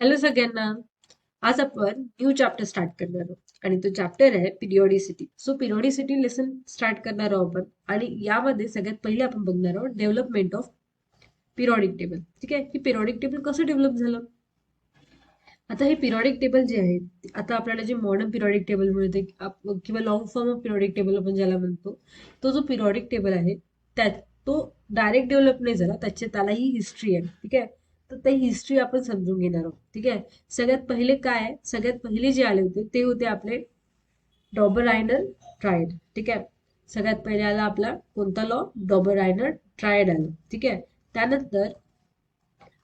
Hello सगळ्यांना. आज आपण न्यू चॅप्टर स्टार्ट करणार आहोत आणि तो चॅप्टर आहे पिरियोडिसिटी. सो पिरियोडिसिटी लेसन स्टार्ट करणार आहोत आपण आणि यामध्ये सगळ्यात पहिले आपण बघणार आहोत डेव्हलपमेंट ऑफ पिरियोडिक टेबल. ठीक आहे, की पिरियोडिक टेबल कसं डेव्हलप झालं. आता हे पिरियोडिक टेबल जे आहे, आता आपल्याला जे मॉडर्न पिरियोडिक टेबल मिळते किंवा long form of periodic table आपण ज्याला म्हणतो, तो जो पिरियोडिक टेबल आहे त्यात तो डायरेक्ट डेव्हलप नाही झाला, त्यालाही हिस्ट्री आहे. ठीक आहे, तर ते हिस्ट्री आपण समजून घेणार आहोत. ठीक आहे, सगळ्यात पहिले काय आहे, सगळ्यात पहिले जे आले होते ते होते आपले डॉबरायनर ट्रायड. ठीक आहे, सगळ्यात पहिले आला आपला कोणता लॉ, डॉबरायनर ट्रायड आला. ठीक आहे, त्यानंतर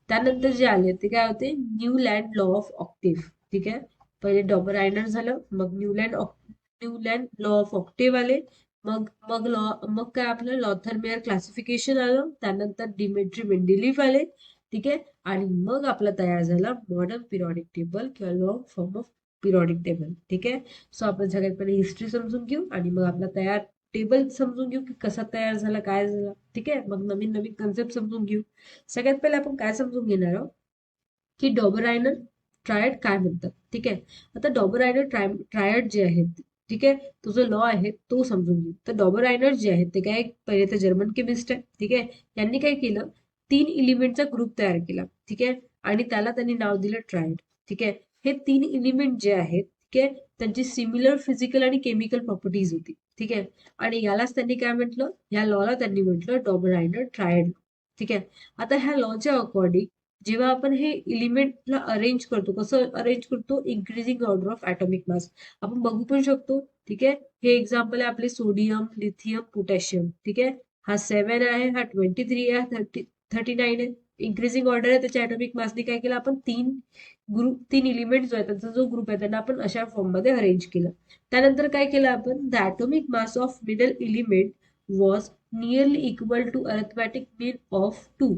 त्यानंतर जे आले ते काय होते, न्यूलँड लॉ ऑफ ऑक्टेव्ह. ठीक आहे, पहिले डॉबरायनर झालं, मग न्यूलँड लॉ ऑफ ऑक्टेव्ह आले, मग मग लॉ मग काय आपलं लॉथरमेअर क्लासिफिकेशन आलं, त्यानंतर डिमेट्री मेंडेलीफ आले. ठीक आहे, आणि मग आपला तयार झाला मॉडर्न पिरियोडिक टेबल किंवा long form of periodic table. ठीक आहे, सो आपण सगळ्यात पहिले हिस्ट्री समजून घेऊ आणि मग आपला तयार टेबल समजून घेऊ की कसा तयार झाला, काय झाला. ठीक आहे, मग नवीन नवीन कन्सेप्ट समजून घेऊ. सगळ्यात पहिले आपण काय समजून घेणार आहोत की डॉबरायनर ट्रायड काय म्हणतात. ठीक आहे, आता डॉबरायनर ट्रायड जे आहेत, ठीक आहे, तो जो लॉ आहे तो समजून घेऊ. तर डॉबरायनर जे आहेत ते काय, पहिले तर जर्मन केमिस्ट आहे. ठीक आहे, यांनी काय केलं, 3 एलिमेंटचा ग्रुप तयार केला. ठीक आहे, आणि त्याला त्यांनी नाव दिलं ट्रायड. ठीक आहे, हे 3 एलिमेंट जे आहेत, ठीक आहे, त्यांची सिमिलर फिजिकल आणि केमिकल प्रॉपर्टीज होती. ठीक आहे, आणि यालाच त्यांनी काय म्हटलं, या लॉला त्यांनी म्हटलं डॉबरायनर ट्रायड. ठीक आहे, आता ह्या लॉच्या अकॉर्डिंग जेव्हा आपण हे एलिमेंटला अरेंज करतो, कसं अरेंज करतो, increasing order of atomic mass आपण बघू पण शकतो. ठीक आहे, हे एक्झाम्पल आहे आपले सोडियम, लिथियम, पोटॅशियम. ठीक आहे, हा 7 आहे, हा 23 आहे, 39 आहे. इन्क्रीजिंग ऑर्डर आहे, त्याच्या ॲटॉमिक मासने काय केलं, आपण 3 एलिमेंट जो आहे त्यांचा जो ग्रुप आहे त्यांना आपण अशा फॉर्म मध्ये अरेंज केलं. त्यानंतर काय केलं आपण, the atomic mass of middle element was nearly equal to arithmetic mean of 2.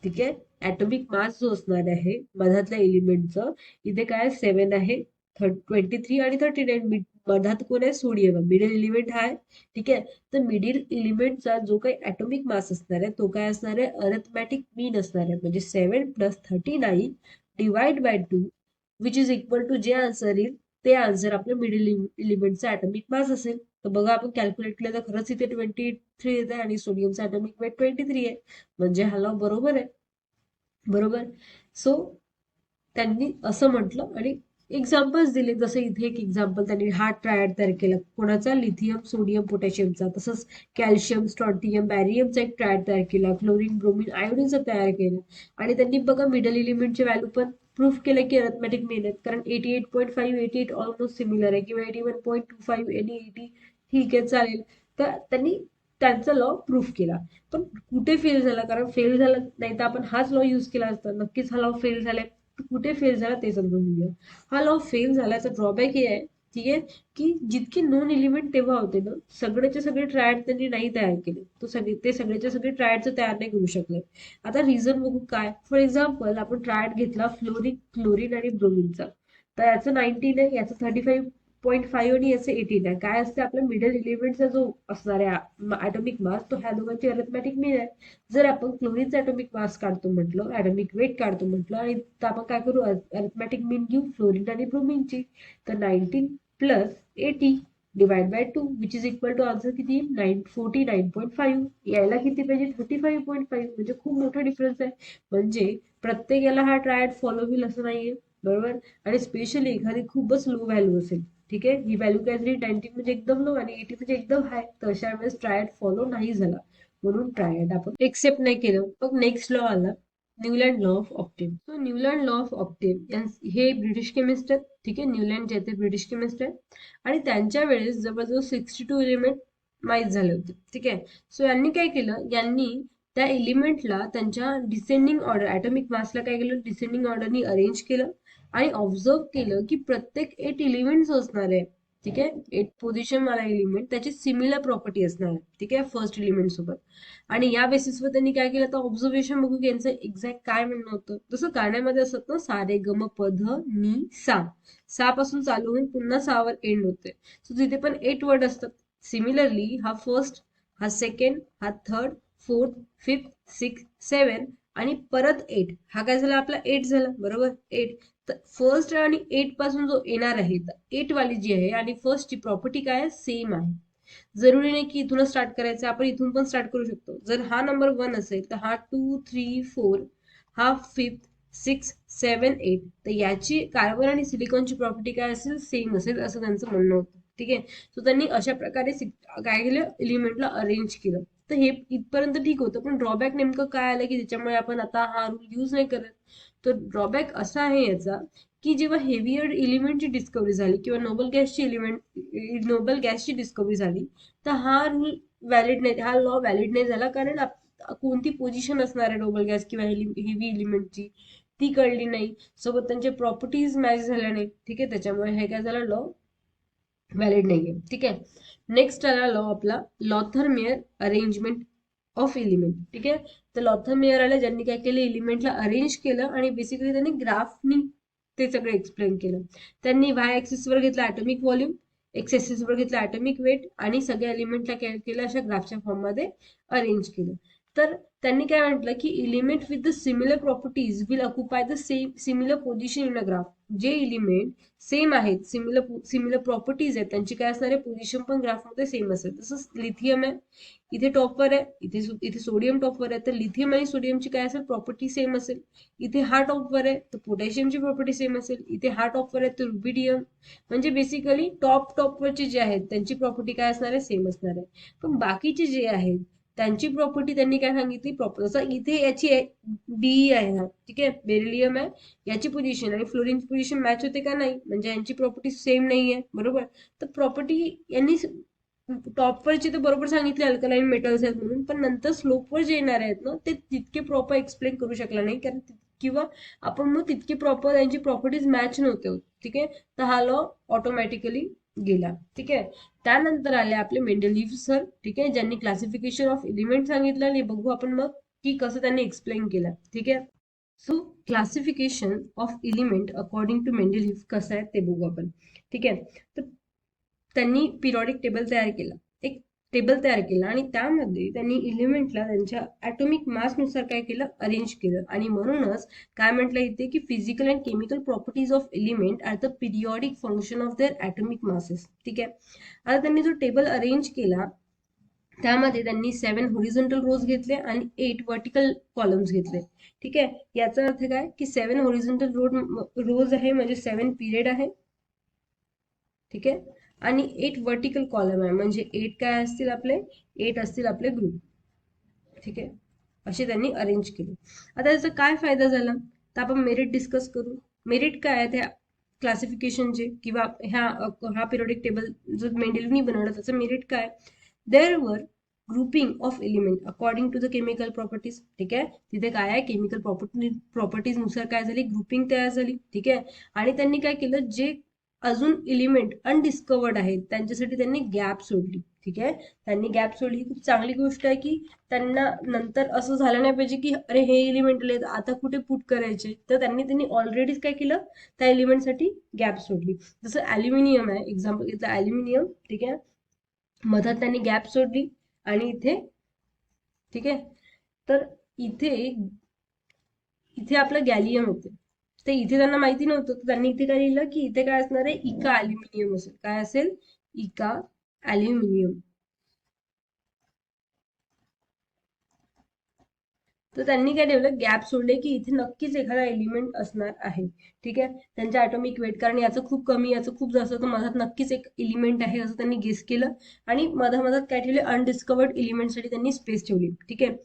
ठीक आहे, ऍटॉमिक मास जो असणार आहे मधातल्या एलिमेंटचं, इथे काय 7 आहे, 23 आणि 39. मधात कोण आहे, सोडियम, मिडल एलिमेंट हा आहे. ठीक आहे, तर मिडिल एलिमेंटचा जो काही ऍटॉमिक मास असणार आहे तो काय असणार आहे, अरिथमॅटिक मीन असणार आहे, म्हणजे 7 + 39 divide by 2 which is equal to जे आन्सर येईल ते आन्सर आपलं मिडिल एलिमेंटचा ऍटॉमिक मास असेल. तर बघा आपण कॅल्क्युलेट केलं तर खरंच इथे 23 येत आहे आणि सोडियमचा ऍटॉमिक वेट 23 आहे, म्हणजे हा लॉ बरोबर आहे. बरोबर, सो त्यांनी असं म्हटलं आणि एक्झाम्पल्स दिले. जसं इथे एक एक्झाम्पल त्यांनी हा ट्रायड तयार केला, कोणाचा, लिथियम, सोडियम, पोटॅशियमचा. तसंच कॅल्शियम, स्ट्रॉन्टियम, बॅरियमचा एक ट्रायड तयार केला, क्लोरीन, ब्रोमिन, आयोडीनचा तयार केला. आणि त्यांनी बघा मिडल एलिमेंटचे व्हॅल्यू पण प्रूफ केलं की अरिथमॅटिक मीन आहेत, कारण 88.5 88 ऑलमोस्ट सिमिलर आहे, किंवा 81.25 आणि 80. ठीक आहे, चालेल. तर त्यांनी त्यांचा लॉ प्रूफ केला. पण कुठे फेल झाला, कारण फेल झाला नाही तर आपण हाच लॉ यूज केला असता. नक्कीच हा लॉ फेल झालाय, कुठे फेल झाला ते समजून घेऊया. हा लॉ फेल झाल्याचा ड्रॉबॅक हे आहे, ठीक आहे, की जितके नॉन एलिमेंट तेव्हा होते ना, सगळेचे सगळे ट्रायड त्यांनी नाही तयार केले. ते सगळेचे सगळे ट्रायडचं तयार नाही करू शकले. आता रिझन बघू काय. फॉर एक्झाम्पल आपण ट्रायड घेतला फ्लोरिन, क्लोरीन आणि ब्रोमिनचा, तर याचं 19 आहे, याचं 35.5 आणि याचं 18 आहे. काय असते, आपल्या मिडल एलिमेंटचा जो असणार आहे ॲटॉमिक मास, तो ह्या दोघांची अरिथमॅटिक मीन आहे. जर आपण क्लोरीनचा ॲटॉमिक मास काढतो म्हटलं, ॲटॉमिक वेट काढतो म्हटलं, आणि तर आपण काय करू, अरिथमॅटिक मीन घेऊ फ्लोरीन आणि ब्रोमिनची. तर 19 + 80 divide by 2 which is equal to answer किती, 49.5. यायला किती पाहिजे, 35.5. म्हणजे खूप मोठा डिफरन्स आहे. म्हणजे प्रत्येक याला हा ट्रायड फॉलो होईल असं नाहीये. बरोबर, आणि स्पेशली एखादी खूपच लो व्हॅल्यू असेल, ठीक आहे, ही व्हॅल्यू काहीतरी 19 म्हणजे एकदम लो आणि 80 म्हणजे एकदम हाय, तर अशा वेळेस ट्रायड फॉलो नाही झाला, म्हणून ट्रायड आपण एक्सेप्ट नाही केलं. मग नेक्स्ट लॉ आला, Newland law of octave. So Newland law of octave हे ब्रिटिश केमिस्ट आहेत. ठीक आहे, न्यूलँड जे ते ब्रिटिश केमिस्ट आहेत आणि त्यांच्या वेळेस जवळजवळ 62 एलिमेंट माहीत झाले होते. ठीक आहे, सो यांनी काय केलं, यांनी त्या एलिमेंटला त्यांच्या डिसेंडिंग ऑर्डर, ॲटॉमिक मासला काय केलं, डिसेंडिंग ऑर्डरनी अरेंज केलं आणि ऑब्झर्व केलं की प्रत्येक 8 एलिमेंट्स असणार आहे. ठीक आहे, 8 पोझिशन वाला एलिमेंट त्याची सिमिलर प्रॉपर्टी असणार आहे. ठीक आहे, फर्स्ट एलिमेंट सोबत. आणि या बेसिसवर त्यांनी काय केलं, तर ऑब्झर्वेशन बघू की यांचं एक्झॅक्ट काय म्हणणं होतं. जसं गाण्यामध्ये असत ना, सा रे ग म प ध नी सा, सा पासून चालू होऊन पुन्हा सावर एंड होते. सो तिथे पण 8 वर्ड असतात. सिमिलरली हा फर्स्ट, हा सेकंड, हा थर्ड, फोर्थ, फिफ्थ, सिक्स, 7 आणि परत 8, हा काय झाला आपला 8 झाला, बरोबर 8. तर फर्स्ट आणि 8 पासून जो येणार आहे, तर 8 वाली जी आहे आणि फर्स्ट ची प्रॉपर्टी काय आहे, सेम आहे. जरुरी नाही की इथूनच स्टार्ट करायचं, आपण इथून पण स्टार्ट करू शकतो. जर हा नंबर 1 असेल तर हा 2 3 4, हा 5th 6 7 8, तर याची कार्बन आणि सिलिकॉनची प्रॉपर्टी काय असेल, सेम असेल असं त्यांचं म्हणणं होतं. ठीक आहे. सो त्यांनी अशा प्रकारे काय केलं, एलिमेंटला अरेंज केलं. तर हे इथपर्यंत ठीक होतं, पण ड्रॉबॅक नेमकं काय आलं की त्याच्यामुळे आपण आता हा रूल यूज नाही करत. तर ड्रॉबॅक असा आहे याचा की जेव्हा हेवियर एलिमेंटची डिस्कवरी झाली किंवा नोबल गॅसची डिस्कवरी झाली, तर हा रूल व्हॅलिड नाही, हा लॉ व्हॅलिड नाही झाला. कारण कोणती पोझिशन असणार आहे नोबल गॅस किंवा हेवी एलिमेंटची ती कळली नाही, सोबत त्यांचे प्रॉपर्टीज मॅच झाल्या नाही. ठीक आहे, त्याच्यामुळे हे काय झालं, लॉ व्हॅलिड नाहीये. ठीक आहे. नेक्स्ट आला लॉ आपला लॉथरमेयर अरेंजमेंट ऑफ एलिमेंट. ठीक आहे. तर लॉथरमेयर आला, ज्यांनी काय केलं, एलिमेंटला अरेंज केलं आणि बेसिकली त्यांनी ग्राफनी ते सगळं एक्सप्लेन केलं. त्यांनी वाय ऍक्सिस वर घेतलं ऍटॉमिक व्हॉल्यूम, एक्स ऍक्सिस वर घेतलं ऍटॉमिक वेट आणि सगळ्या एलिमेंटला काय केलं, अशा ग्राफच्या फॉर्म मध्ये अरेंज केलं. तर त्यांनी काय म्हटलं की element with the similar properties will occupy the same similar position in a graph. जे एलिमेंट सेम आहेत, सिमिलर प्रॉपर्टीज आहेत, त्यांची काय असणार आहे, पोझिशन पण ग्राफमध्ये सेम असेल. तसंच लिथियम आहे, इथे टॉपवर आहे, इथे सोडियम टॉपवर आहे, तर लिथियम आणि सोडियमची काय असेल, प्रॉपर्टी सेम असेल. इथे हा टॉपवर आहे तर पोटॅशियमची प्रॉपर्टी सेम असेल, इथे हा टॉपवर आहे तर रुबिडियम. म्हणजे बेसिकली टॉपवरचे जे आहेत त्यांची प्रॉपर्टी काय असणार आहे, सेम असणार आहे. पण बाकीचे जे आहेत त्यांची प्रॉपर्टी त्यांनी काय सांगितली, प्रॉपर जसं इथे याची डी आहे हा, ठीक आहे, बेरिलियम आहे, याची पोझिशन आणि फ्लोरीनची पोझिशन मॅच होते का, नाही, म्हणजे यांची प्रॉपर्टी सेम नाही आहे, बरोबर. तर प्रॉपर्टी यांनी टॉपवरची तर बरोबर सांगितले अल्कलाईन मेटल्स आहेत म्हणून, पण नंतर स्लोपवर जे येणार आहेत ना, ते तितके प्रॉपर एक्सप्लेन करू शकला नाही, कारण किंवा आपण मग तितके प्रॉपर त्यांची प्रॉपर्टीज मॅच नव्हते होत. ठीक आहे. तर हा लॉ ऑटोमॅटिकली गेला. ठीक आहे. त्यानंतर आले आपले मेंडलीव्ह सर. ठीक आहे, ज्यांनी क्लासिफिकेशन ऑफ एलिमेंट सांगितलं आणि बघू आपण मग की कसं त्यांनी एक्सप्लेन केलं. ठीक आहे. So classification of element according to Mendeleev कसं आहे ते बघू आपण. ठीक आहे. तर त्यांनी पिरियॉडिक टेबल तयार केला, एक टेबल तयार केला आणि त्यामध्ये त्यांनी एलिमेंटला त्यांच्या ॲटॉमिक मासनुसार काय केलं, अरेंज केलं. आणि म्हणूनच काय म्हटलं इथे की physical and chemical properties of element are the periodic function of their atomic masses. ठीक आहे. आता त्यांनी जो टेबल अरेंज केला त्यामध्ये त्यांनी 7 हॉरिझॉन्टल रोज घेतले आणि 8 व्हर्टिकल कॉलम्स घेतले. ठीक आहे. याचा अर्थ काय की 7 हॉरिझॉन्टल रोज आहे म्हणजे 7 पिरियड आहे. ठीक आहे. आणि 8 व्हर्टिकल कॉलम आहे म्हणजे 8 काय असतील आपले, 8 असतील आपले ग्रुप. ठीक आहे. असे त्यांनी अरेंज केले. आता याचा काय फायदा झाला तर आपण मेरिट डिस्कस करू. मेरिट काय आहे त्या क्लासिफिकेशनचे किंवा हा पिरियडिक टेबल जो मेंडेलिव्हनी बनवला त्याचं मेरिट काय, there were grouping of element according to the chemical properties. ठीक आहे. तिथे काय आहे, केमिकल प्रॉपर्टीज नुसार काय झाली, ग्रुपिंग तयार झाली. ठीक आहे. आणि त्यांनी काय केलं, जे अजून एलिमेंट अनडिस्कवर्ड आहेत त्यांच्यासाठी त्यांनी गॅप सोडली. ठीक आहे. त्यांनी गॅप सोडली ही खूप चांगली गोष्ट आहे की त्यांना नंतर असं झालं नाही पाहिजे की अरे हे एलिमेंट आले आता कुठे पुट करायचे, तर त्यांनी ऑलरेडीच काय केलं, त्या एलिमेंटसाठी गॅप सोडली. जसं ॲल्युमिनियम आहे, एक्झाम्पल घेतलं ॲल्युमिनियम. ठीक आहे. मधात त्यांनी गॅप सोडली आणि इथे, ठीक आहे, तर इथे इथे आपलं गॅलियम होते, ते इथे त्यांना माहिती नव्हतं, तर त्यांनी इथे काय लिहिलं की इथे काय असणार आहे, इका ॲल्युमिनियम असेल. काय असेल, इका ॲल्युमिनियम. तर त्यांनी काय ठेवलं, गॅप सोडले की इथे नक्कीच एखादा एलिमेंट असणार आहे. ठीक आहे. त्यांच्या ॲटॉमिक वेट, कारण याचं खूप कमी याचं खूप जास्त, तर मधात नक्कीच एक एलिमेंट आहे असं त्यांनी गेस केलं. आणि मधात काय ठेवले, अनडिस्कवर्ड एलिमेंटसाठी त्यांनी स्पेस ठेवली. ठीक आहे.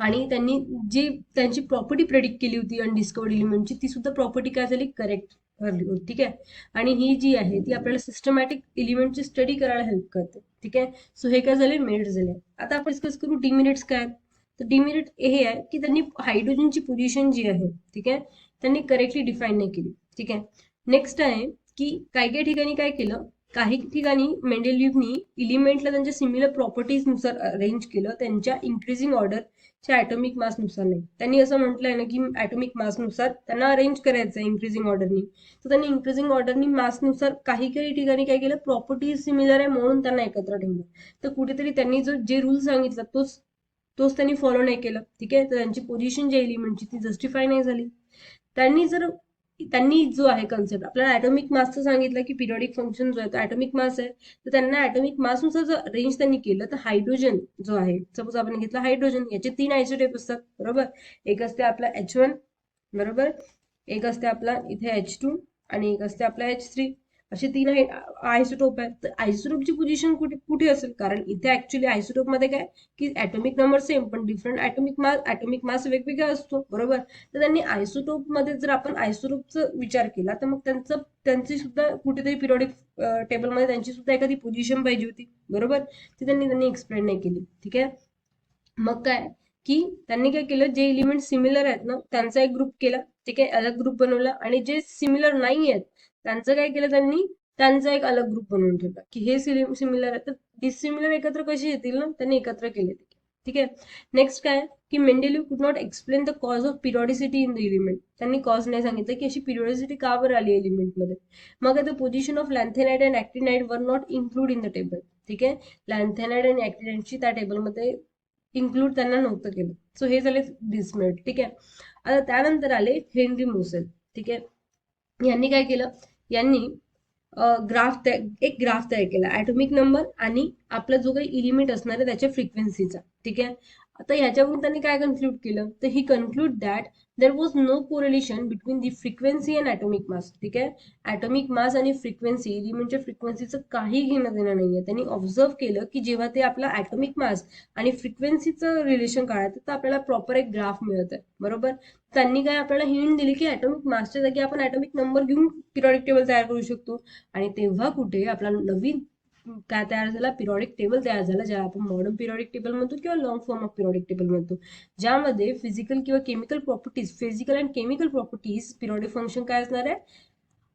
आणि त्यांनी जी त्यांची प्रॉपर्टी प्रेडिक्ट केली होती अनडिस्कवर्ड एलिमेंटची, ती सुद्धा प्रॉपर्टी काय झाली, करेक्ट ठरली होती. ठीक आहे. आणि ही जी आहे ती आपल्याला सिस्टमॅटिक एलिमेंटची स्टडी करायला हेल्प करते. ठीक आहे. सो हे काय झाले, मेरिट झाले. आता आपण डिस्कस करू डिमेरिट्स काय. तर डिमेरिट हे आहे की त्यांनी हायड्रोजनची पोझिशन जी आहे, ठीक आहे, त्यांनी करेक्टली डिफाईन नाही केली. ठीक आहे. नेक्स्ट आहे की काही काही ठिकाणी काय केलं, काही ठिकाणी मेंडेलिव्हनी एलिमेंटला त्यांच्या सिमिलर प्रॉपर्टीज नुसार अरेंज केलं, त्यांच्या इन्क्रीजिंग ऑर्डरच्या ॲटॉमिक मासनुसार नाही. त्यांनी असं म्हटलंय ना की ॲटॉमिक मासनुसार त्यांना अरेंज करायचं आहे इन्क्रीजिंग ऑर्डरनी, तर त्यांनी इन्क्रीजिंग ऑर्डरनी मासनुसार काही काही ठिकाणी काय केलं, प्रॉपर्टीज सिमिलर आहे म्हणून त्यांना एकत्र ठेवलं. तर कुठेतरी त्यांनी जे रूल सांगितला तोच तोच त्यांनी फॉलो नाही केलं. ठीक आहे, तर त्यांची पोझिशन जी एलिमेंटची ती जस्टिफाय नाही झाली. त्यांनी जो आहे कन्सेप्ट आपल्याला ऍटॉमिक मासचं सांगितलं की पिरियडिक फंक्शन जो आहे तो ऍटॉमिक मास आहे, तर त्यांना ऍटॉमिक मासनुसार जर अरेंज त्यांनी केलं तर हायड्रोजन जो आहे, सपोज आपण घेतलं हायड्रोजन, याचे 3 आयसोटोप असतात बरोबर. एक असते आपला H1 बरोबर, एक असते आपला इथे H2 आणि एक असते आपला H3. असे 3 आयसोटोप आहेत. तर आयसोटोपची पोझिशन कुठे कुठे असेल, कारण इथे ऍक्च्युली आयसोटोप मध्ये काय की ऍटॉमिक नंबर सेम पण डिफरंट ऍटॉमिक मास वेगवेगळा असतो बरोबर. तर त्यांनी आयसोटोप मध्ये जर आपण आयसोटोपचा विचार केला तर मग त्यांची सुद्धा कुठेतरी पिरियडिक टेबल मध्ये त्यांची सुद्धा एखादी पोझिशन पाहिजे होती बरोबर. ती त्यांनी एक्सप्लेन नाही केली. ठीक आहे, मग काय की त्यांनी काय केलं, जे एलिमेंट सिमिलर आहेत ना त्यांचा एक ग्रुप केला. ठीक आहे, अलग ग्रुप बनवला, आणि जे सिमिलर नाही आहेत त्यांचं काय केलं, त्यांनी त्यांचा एक अलग ग्रुप बनवून ठेवला की हे सिमिलर आहे तर डिसिमिलर एकत्र कशी येतील ना, त्यांनी एकत्र केले. ठीक आहे, नेक्स्ट काय की Mendeleev could not explain the cause of periodicity in the element. त्यांनी कॉज नाही सांगितलं की अशी पिरियॉडिसिटी का बरं आली एलिमेंट मध्ये. मग the position of lanthanide and actinide were not include in the table. ठीक आहे, लॅन्थेनाइट आणि ऍक्टिनाइटची त्या टेबलमध्ये इन्क्लूड त्यांना नव्हतं केलं. सो हे झाले डिसमेरिट. ठीक आहे, आता त्यानंतर आले हेनरी मोसेल. ठीक आहे, यांनी काय केलं, यांनी एक ग्राफ तयार केला ऍटॉमिक नंबर आणि आपला जो काही एलिमेंट असणार आहे त्याच्या फ्रिक्वेन्सीचा. ठीक आहे, आता ह्याच्यावरून त्यांनी काय कन्क्लूड केलं, तर he conclude that there was no correlation between the frequency and atomic mass. ठीक आहे, ऍटॉमिक मास आणि फ्रिक्वेन्सी, एलिमेंटच्या फ्रिक्वेन्सीचं काही घेणं देणं नाहीये. त्यांनी ऑब्झर्व केलं की जेव्हा ते आपला ऍटॉमिक मास आणि फ्रिक्वेन्सीचं रिलेशन काढायचं तर आपल्याला प्रॉपर एक ग्राफ मिळत आहे बरोबर. त्यांनी काय आपल्याला हिंट दिली की ऍटॉमिक मासच्या जागी आपण ऍटॉमिक नंबर घेऊन पिरियॉडिक टेबल तयार करू शकतो. आणि तेव्हा कुठे आपला नवीन काय तयार झाला, पिरियॉडिक टेबल तयार झाला, ज्याला आपण मॉडर्न पिरियॉडिक टेबल म्हणतो किंवा long form of periodic table म्हणतो, ज्यामध्ये physical and chemical properties periodic function काय असणार आहे,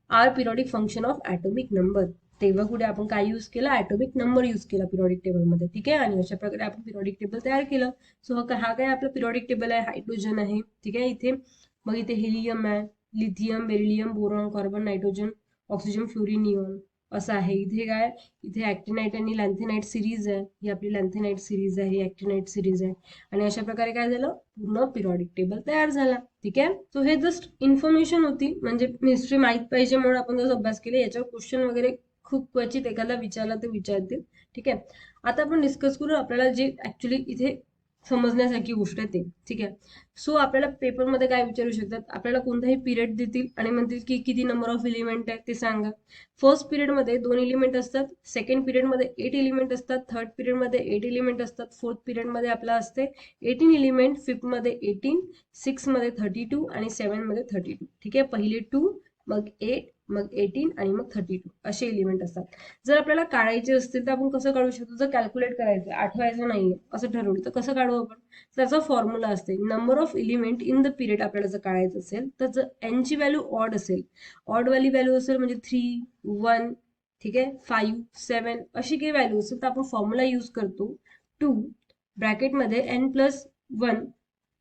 are periodic function of atomic number. तेव्हा कुठे आपण काय यूज केला, ऍटॉमिक नंबर यूज केला पिरियॉडिक टेबल मध्ये. ठीक आहे, आणि अशा प्रकारे आपण पिरियॉडिक टेबल तयार केलं. सो हा काय आपला पिरियॉडिक टेबल आहे, हायड्रोजन आहे. ठीक आहे, इथे मग इथे हेलियम आहे, lithium, beryllium, boron, carbon, nitrogen, oxygen, fluorine, neon असं आहे. इथे काय, इथे ऍक्टिनाइट आणि लॅन्थेनाइट सिरीज आहे, ही आपली लॅन्थेनाइट सिरीज आहे, ही ऍक्टिनाइट सिरीज आहे. आणि अशा प्रकारे काय झालं, पूर्ण पिरियॉडिक टेबल तयार झाला. ठीक आहे, सो हे जस्ट इन्फॉर्मेशन होती, म्हणजे हिस्ट्री माहित पाहिजे म्हणून आपण जसं अभ्यास केला. याच्यावर क्वेश्चन वगैरे खूप क्वचित एखादा विचारला तर विचारतील. ठीक आहे, आता आपण डिस्कस करू आपल्याला जे ऍक्च्युली इथे समजण्यासारखी गोष्ट आहे ते. ठीक आहे, सो आपल्याला पेपरमध्ये काय विचारू शकतात, आपल्याला कोणताही पिरियड देतील आणि म्हणतील की किती नंबर ऑफ एलिमेंट आहे ते सांगा. फर्स्ट पिरियड मध्ये 2 एलिमेंट असतात, सेकंड पिरियड मध्ये 8 एलिमेंट असतात, थर्ड पिरियड मध्ये 8 एलिमेंट असतात, फोर्थ पिरियड मध्ये आपला असते 18 एलिमेंट, फिफ्थ मध्ये 18, सिक्स मध्ये 32 आणि 7 मध्ये 32. ठीक आहे, पहिले 2 मग 8 मग 18 आणि मग 32 असे एलिमेंट असतात. जर आपल्याला काढायचे असतील तर आपण कसं काढू शकतो, जर कॅल्क्युलेट करायचं आठवायचं नाहीये असं ठरवलं तर कसं काढू आपण, त्याचा फॉर्म्युला असते number of element in the period. आपल्याला जर काढायचं असेल तर जर एन ची व्हॅल्यू ऑड असेल, ऑड वाली व्हॅल्यू असेल म्हणजे 3, 1, ठीक आहे, 5, 7 अशी काही व्हॅल्यू असेल तर आपण फॉर्म्युला यूज करतो 2 ब्रॅकेटमध्ये n+1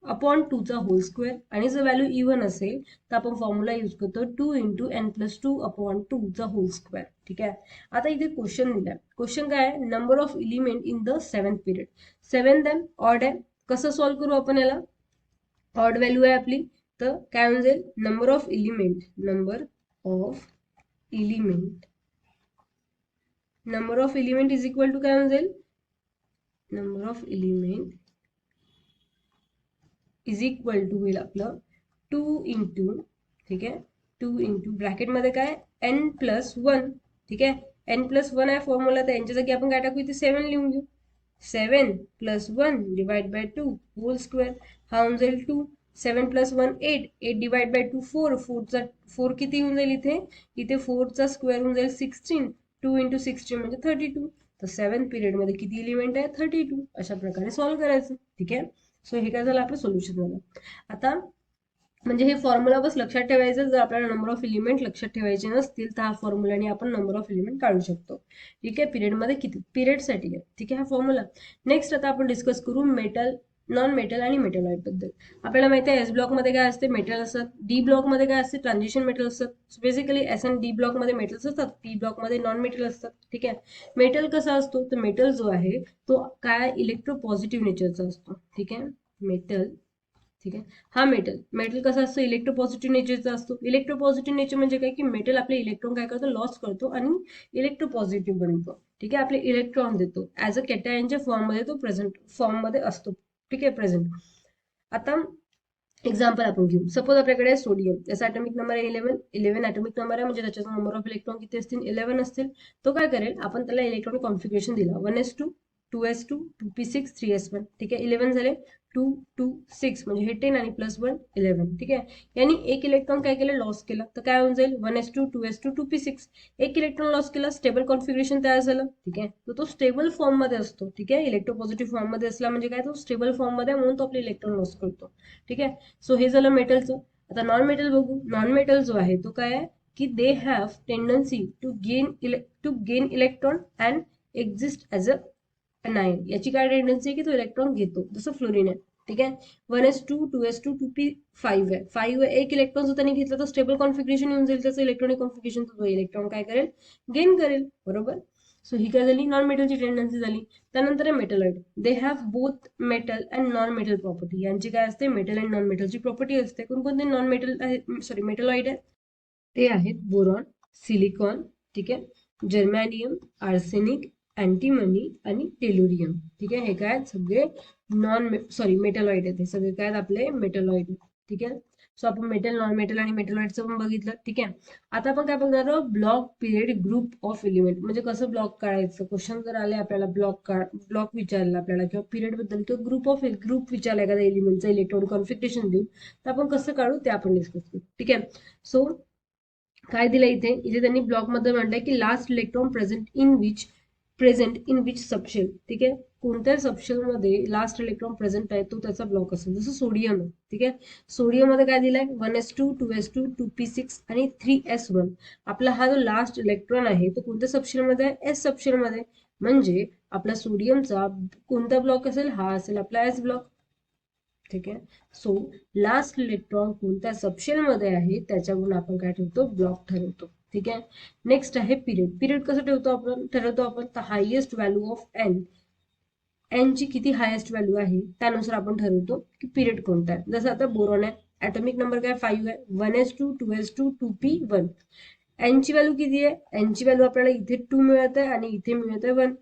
अपॉन 2 चा होल स्क्वेअर. आणि जर व्हॅल्यू इव्हन असेल तर आपण फॉर्म्युला यूज करतो 2 इंटू n+2 अपॉन 2 चा होल स्क्वेअर. ठीक आहे, आता इथे क्वेश्चन दिलाय. क्वेश्चन काय आहे, number of element in the 7th period. 7 then odd आहे, कसं सॉल्व्ह करू आपण याला, ऑड व्हॅल्यू आहे आपली, तर काय होऊन जाईल, number of element is equal to काय होऊन जाईल, number of element is equal to होईल आपलं 2 इंटू, ठीक आहे, 2 इंटू ब्रॅकेटमध्ये काय n+1. ठीक आहे, n+1 आहे फॉर्म्युला, तर यांच्या जागी आपण काय टाकू, इथे 7 लिहून घेऊ. 7+1 डिवाइड बाय 2 होल स्क्वेअर, हा होऊन जाईल 2. 7+1 8, 8 डिवाइड बाय 2 4, 4 किती होऊन जाईल इथे 4 चा स्क्वेअर होऊन जाईल 16, 2 इंटू 16 म्हणजे 32. तर 7th पिरियड मध्ये किती एलिमेंट आहे, 32. अशा प्रकारे सॉल्व्ह करायचं. ठीक आहे, सो हे काय झालं, आपलं सोल्युशन झालं. आता म्हणजे हे फॉर्म्युला बस लक्षात ठेवायचं, जर आपल्याला नंबर ऑफ एलिमेंट लक्षात ठेवायचे नसतील तर हा फॉर्म्युलाने आपण नंबर ऑफ एलिमेंट काढू शकतो. ठीक आहे, पिरियड मध्ये किती, पिरियड साठी आहे. ठीक आहे, हा फॉर्म्युला. नेक्स्ट आता आपण डिस्कस करू नॉन मेटल आणि मेटलॉइड बद्दल. आपल्याला माहिती आहे एस ब्लॉक मध्ये काय असते, मेटल असतात. डी ब्लॉक मध्ये काय असते, ट्रान्झिशन मेटल असतात. Basically S and D block मध्ये मेटल्स असतात, पी ब्लॉक मध्ये नॉन मेटल असतात. ठीक आहे. मेटल कसा असतो, तर मेटल जो आहे तो काय इलेक्ट्रोपॉझिटिव्ह नेचरचा असतो. ठीक आहे. मेटल, ठीक आहे, हा मेटल मेटल कसा असतो, इलेक्ट्रोपॉझिटिव्ह नेचरचा असतो. इलेक्ट्रोपॉझिटिव्ह नेचर म्हणजे काय, की मेटल आपले इलेक्ट्रॉन काय करतो, लॉस करतो आणि इलेक्ट्रोपॉझिटिव्ह बनतो. ठीक आहे. आपले इलेक्ट्रॉन देतो ऍज अ कॅटायनच्या फॉर्म मध्ये, तो प्रेझेंट फॉर्म मध्ये असतो. ठीक आहे, प्रेझेंट. आता एक्झाम्पल आपण घेऊ. सपोज आपल्याकडे सोडियम, त्याचा ॲटॉमिक नंबर आहे 11 ॲटॉमिक नंबर आहे, म्हणजे त्याचा नंबर ऑफ इलेक्ट्रॉन किती असतील, 11 असतील. तो काय करेल, आपण त्याला इलेक्ट्रॉनिक कॉन्फिगरेशन दिला 1s2 2s2 2p6 3s1. ठीक आहे. 11 झाले, 2 2 6 म्हणजे हे 10 आणि प्लस 1 11. ठीक आहे. यांनी एक इलेक्ट्रॉन काय केलं, लॉस केला. तर काय होऊन जाईल, 1s2 2s2 2p6. एक इलेक्ट्रॉन लॉस केला, स्टेबल कॉन्फिगरेशन तयार झालं. ठीक आहे. तर तो स्टेबल फॉर्म मध्ये असतो. ठीक आहे. इलेक्ट्रोपॉझिटिव्ह फॉर्म मध्ये असला म्हणजे काय, तो स्टेबल फॉर्म मध्ये, म्हणून तो आपले इलेक्ट्रॉन लॉस करतो. ठीक आहे. सो हे झालं मेटलचं. आता नॉन मेटल बघू. नॉन मेटल जो आहे तो काय आहे, की they have tendency to gain electron and exist as anion. याची काय टेंडन्सी आहे, की तो इलेक्ट्रॉन घेतो, जसं फ्लोरिन आहे. ठीक आहे. 1s2 2s2 2p5 आहे. 5 एक इलेक्ट्रॉन जर त्यांनी घेतला तर स्टेबल कॉन्फिगरेशन येऊन जाईल त्याचं इलेक्ट्रॉनिक कॉन्फिगरेशन, तो इलेक्ट्रॉन काय करेल, गेन करेल. बरोबर. सो ही काय झाली, नॉन मेटलची टेंडन्सी झाली. त्यानंतर आहे metalloid. They have both metal and non metal property. यांची काय असते, मेटल अँड नॉन मेटलची प्रॉपर्टी असते. कोणकोणते नॉन मेटल आहे, सॉरी मेटलॉइड आहे, ते आहेत बोरॉन, सिलिकॉन, ठीक आहे, जर्मॅनियम, आर्सेनिक, अँटीमनी आणि टेलुरियम. ठीक आहे. हे काय सगळे मेटलॉइड आहेत. हे सगळे काय आपले मेटलॉइड. ठीक आहे. सो आपण मेटल, नॉन मेटल आणि मेटलॉइडचं पण बघितलं. ठीक आहे. आता आपण काय बघणार आहोत, block period group of element. म्हणजे कसं ब्लॉक काढायचं, क्वेश्चन जर आले आपल्याला, ब्लॉक विचारला आपल्याला, किंवा पिरियड बद्दल, किंवा ग्रुप विचारला एखाद्या एलिमेंटचं इलेक्ट्रॉनिक कॉन्फिगरेशन देऊ, तर आपण कसं काढू ते आपण डिस्कस करू. ठीक आहे. सो काय दिलं इथे, त्यांनी ब्लॉक मध्ये म्हटलंय की last electron present in which subshell. ठीक आहे. कोणत्या सबशेल मध्ये लास्ट इलेक्ट्रॉन प्रेझेंट आहे तो त्याचा ब्लॉक असेल. जसं सोडियम आहे. ठीक आहे. सोडियम मध्ये काय दिलंय, 1s2 2s2 2p6 आणि 3s1. आपला हा जो लास्ट इलेक्ट्रॉन आहे तो कोणत्या सबशेल मध्ये आहे, एस सबशेल मध्ये. म्हणजे आपला सोडियमचा कोणता ब्लॉक असेल, हा असेल आपला एस ब्लॉक. ठीक आहे. सो लास्ट इलेक्ट्रॉन कोणत्या सबशेल मध्ये आहे त्याच्यावरून आपण काय ठेवतो, ब्लॉक ठरवतो. ठीक आहे. नेक्स्ट आहे पिरियड. पिरियड कसं ठरवतो आपण, तर हायेस्ट व्हॅल्यू ऑफ एन ची किती हायेस्ट व्हॅल्यू आहे त्यानुसार आपण ठरवतो की पिरियड कोणता आहे. जसं आता बोरॉन आहे, ॲटॉमिक नंबर काय 5 आहे, 1s2 2s2 2p1. एन ची व्हॅल्यू किती आहे, एन ची व्हॅल्यू आपल्याला इथे 2 मिळत आहे आणि इथे मिळत आहे 1.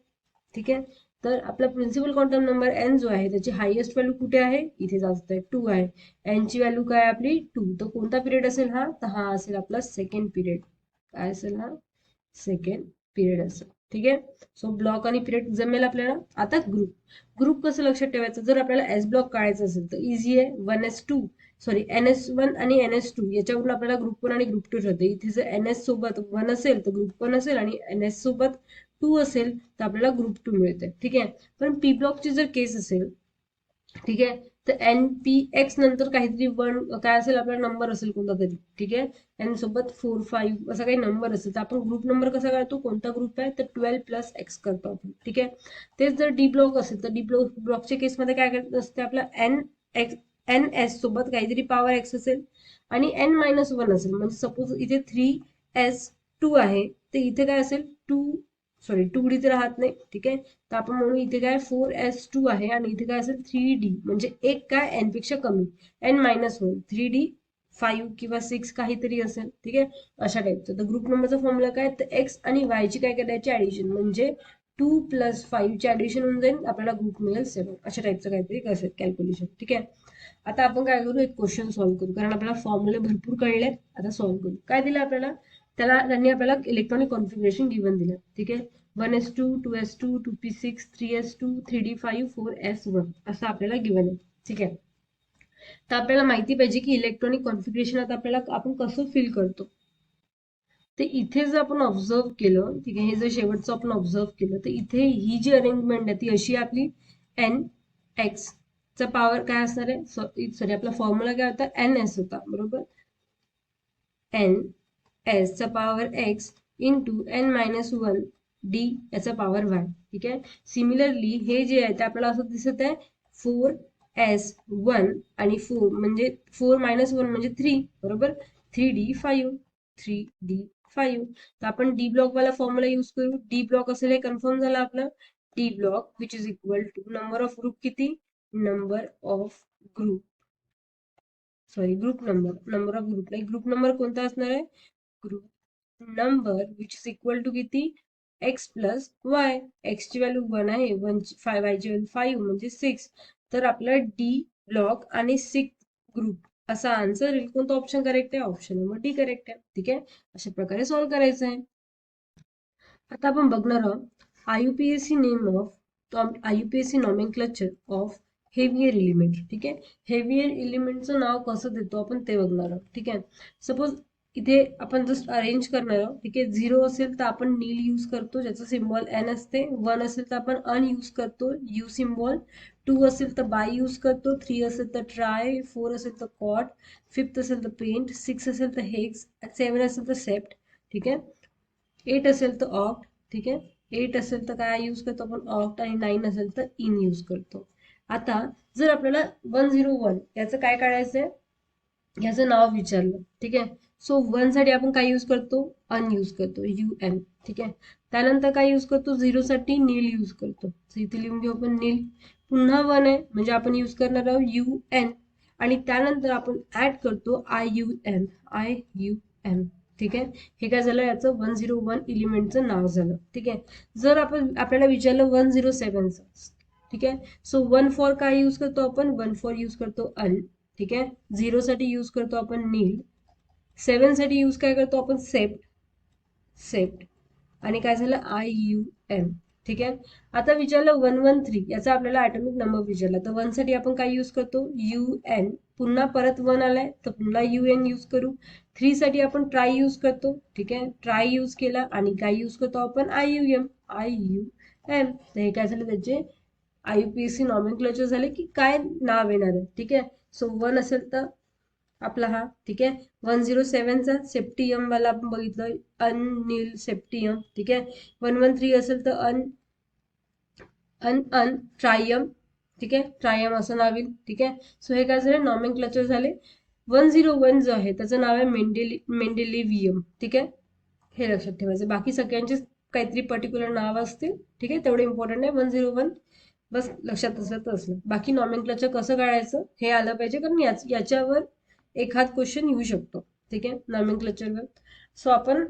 ठीक आहे. तर आपला प्रिन्सिपल क्वांटम नंबर एन जो आहे त्याची हायेस्ट व्हॅल्यू कुठे आहे, इथे जास्त आहे, 2 आहे. एन ची व्हॅल्यू काय आपली 2. तर कोणता पिरियड असेल हा, तर हा असेल आपला सेकंड पिरियड. काय असेल हा, सेकंड पिरियड असेल. ठीक आहे. सो ब्लॉक आणि पिरियड जमेल आपल्याला. आता ग्रुप कसं लक्षात ठेवायचं, जर आपल्याला एस ब्लॉक काढायचं असेल तर इझी आहे. NS1 आणि NS2 याच्यावरून आपल्याला ग्रुप 1 आणि ग्रुप 2 ठरते. इथे जर NS सोबत 1 असेल तर ग्रुप 1 असेल, आणि NS सोबत 2 असेल तर आपल्याला ग्रुप 2 मिळते. ठीक आहे. पण पी ब्लॉकची जर केस असेल, ठीक आहे, तर NPX नंतर काहीतरी 1 काय असेल आपला नंबर असेल कोणता तरी. ठीक आहे. एन सोबत 4 5 असा काही नंबर असेल तर आपण ग्रुप नंबर कसा काढतो, कोणता ग्रुप आहे तर 12 + X करतो आपण. ठीक आहे. तेच जर डी ब्लॉक असेल तर डी ब्लॉकच्या केसमध्ये काय करत असते, आपला NS सोबत काहीतरी पॉवर X असेल आणि N-1 असेल. म्हणजे सपोज इथे 3s2 आहे तर इथे काय असेल 2D तर राहत नाही. ठीक आहे. तर आपण म्हणू इथे काय 4s2 आहे आणि इथे काय असेल 3D, म्हणजे एक काय n पेक्षा कमी, N-1 3D 5 किंवा 6 काहीतरी असेल. ठीक आहे. अशा टाईपचं. तर ग्रुप नंबरचा फॉर्म्युला काय, तर एक्स आणि वाय ची काय करायची ऍडिशन, म्हणजे 2 + 5 ची ऍडिशन होऊन जाईल, आपल्याला ग्रुप मिळेल 7. अशा टाईपचं काहीतरी असेल कॅल्क्युलेशन. ठीक आहे. आता आपण काय करू, एक क्वेश्चन सॉल्व्ह करू, कारण आपल्याला फॉर्म्युले भरपूर कळले. आता सॉल्व्ह करू. काय दिलं आपल्याला, त्यांनी आपल्याला इलेक्ट्रॉनिक कॉन्फिगरेशन गिवन दिलं. ठीक आहे. 1s2 2s2 2p6 3s2 3d5 4s1 असं आपल्याला गिवन आहे. ठीक आहे. तर आपल्याला माहिती पाहिजे की इलेक्ट्रॉनिक कॉन्फिगरेशन आता आपल्याला आपण कसं फिल करतो. तर इथे जर आपण ऑब्झर्व केलं, ठीक आहे, हे जर शेवटचं आपण ऑब्झर्व केलं तर इथे ही जी अरेंजमेंट आहे ती अशी आपली NX चा पॉवर काय असणार आहे, सॉरी आपला फॉर्म्युला काय होता, NS होता. बरोबर. NS चा power X into N-1 D याचा पॉवर Y. ठीक आहे. सिमिलरली हे जे आहे ते आपल्याला असं दिसत आहे 4 S1 आणि 4 म्हणजे 4 मायनस 1 म्हणजे 3, बरोबर. 3D5 3D5. तर आपण डी ब्लॉक वाला फॉर्म्युला यूज करू. डी ब्लॉक असेल हे कन्फर्म झालं आपलं. D block which is equal to number of group किती, number of group, sorry group number of group नाही, ग्रुप नंबर कोणता असणार आहे, group number which is equal to किती, एक्स प्लस वाय. एक्स ची व्हॅल्यू 1 आहे, वाय ची value 5 म्हणजे 6. तर आपला डी ब्लॉक आणि 6 ग्रुप असा आन्सर येईल. कोणता ऑप्शन करेक्ट आहे, ऑप्शन नंबर डी करेक्ट आहे. ठीक आहे, अशा प्रकारे सॉल्व्ह करायचं आहे. आता आपण बघणार आहोत IUPAC name of IUPAC nomenclature of heavier element. ठीक आहे, हेवियर एलिमेंटचं नाव कसं देतो आपण ते बघणार आहोत. ठीक आहे, सपोज इथे आपण जस्ट अरेंज करणार आहोत. ठीक आहे, 0 असेल तर आपण नील यूज करतो ज्याचं सिम्बॉल एन असते. 1 असेल तर आपण अन यूज करतो, यू सिम्बॉल. 2 असेल तर बाय यूज करतो. 3 असेल तर ट्राय. 4 असेल तर कॉट. 5 असेल तर पेंट. 6 असेल तर हेक्स. 7 असेल तर सेप्ट. ठीक आहे, 8 असेल तर ऑक्ट. ठीक आहे, 8 असेल तर काय यूज करतो आपण, ऑक्ट. आणि 9 असेल तर इन यूज करतो. आता जर आपल्याला 101 याचं काय काढायचंय, याचं नाव विचारलं. ठीक आहे, सो 1 साठी आपण काय यूज करतो, अन यूज करतो, यू एन. ठीक आहे, त्यानंतर काय यूज करतो, 0 साठी नील यूज करतो. सो इथे लिहून घेऊ आपण नील. पुन्हा 1 आहे म्हणजे आपण यूज करणार आहोत यू एन. आणि त्यानंतर आपण ऍड करतो I U M, I U M. ठीक आहे, हे काय झालं, याचं 101 एलिमेंटचं नाव झालं. ठीक आहे, जर आपण आपल्याला विचारलं 107चं. ठीक आहे, सो 1 फॉर काय यूज करतो आपण, 1 फॉर यूज करतो अन. ठीक आहे, 0 साठी यूज करतो आपण नील. 7 साठी यूज काय करतो आपण, सेप्ट, सेप्ट. आणि काय झालं, आय यू एम. ठीक आहे, आता विचारलं 113 याचा आपल्याला ॲटॉमिक नंबर विचारला, तर 1 साठी आपण काय यूज करतो, यू एन. पुन्हा परत 1 आलाय तर पुन्हा यू एन यूज करू. 3 साठी आपण ट्राय यूज करतो. ठीक आहे, ट्राय यूज केला आणि काय यूज करतो आपण, I U M, I U M. तर हे काय झालं, त्याचे आयुपीएससी नॉमेनक्लेचर झाले की काय नाव येणार आहे. ठीक आहे, सो 1 असेल तर आपला हा. ठीक आहे, 107चा सेप्टियम वाला आपण बघितलं, अन नील सेप्टियम. ठीक आहे, 113 असेल तर अन अन अन ट्रायम. ठीक आहे, ट्रायम असं नाव येईल. ठीक आहे, सो हे काय झालं, नॉमेनक्लेचर झाले. 101 जो आहे त्याचं नाव आहे मेंडेलिव्हियम. ठीक आहे, हे लक्षात ठेवायचं. बाकी सगळ्यांचे काहीतरी पर्टिक्युलर नाव असतील. ठीक आहे, तेवढे इम्पॉर्टंट आहे. 101 बस लक्षात असलं तर असलं. बाकी नॉमेनक्लेचर कसं काढायचं हे आलं पाहिजे, कारण याच्यावर एखाद क्वेश्चन येऊ शकतो. ठीक आहे, नॉमेनक्लेचरवर. सो आपण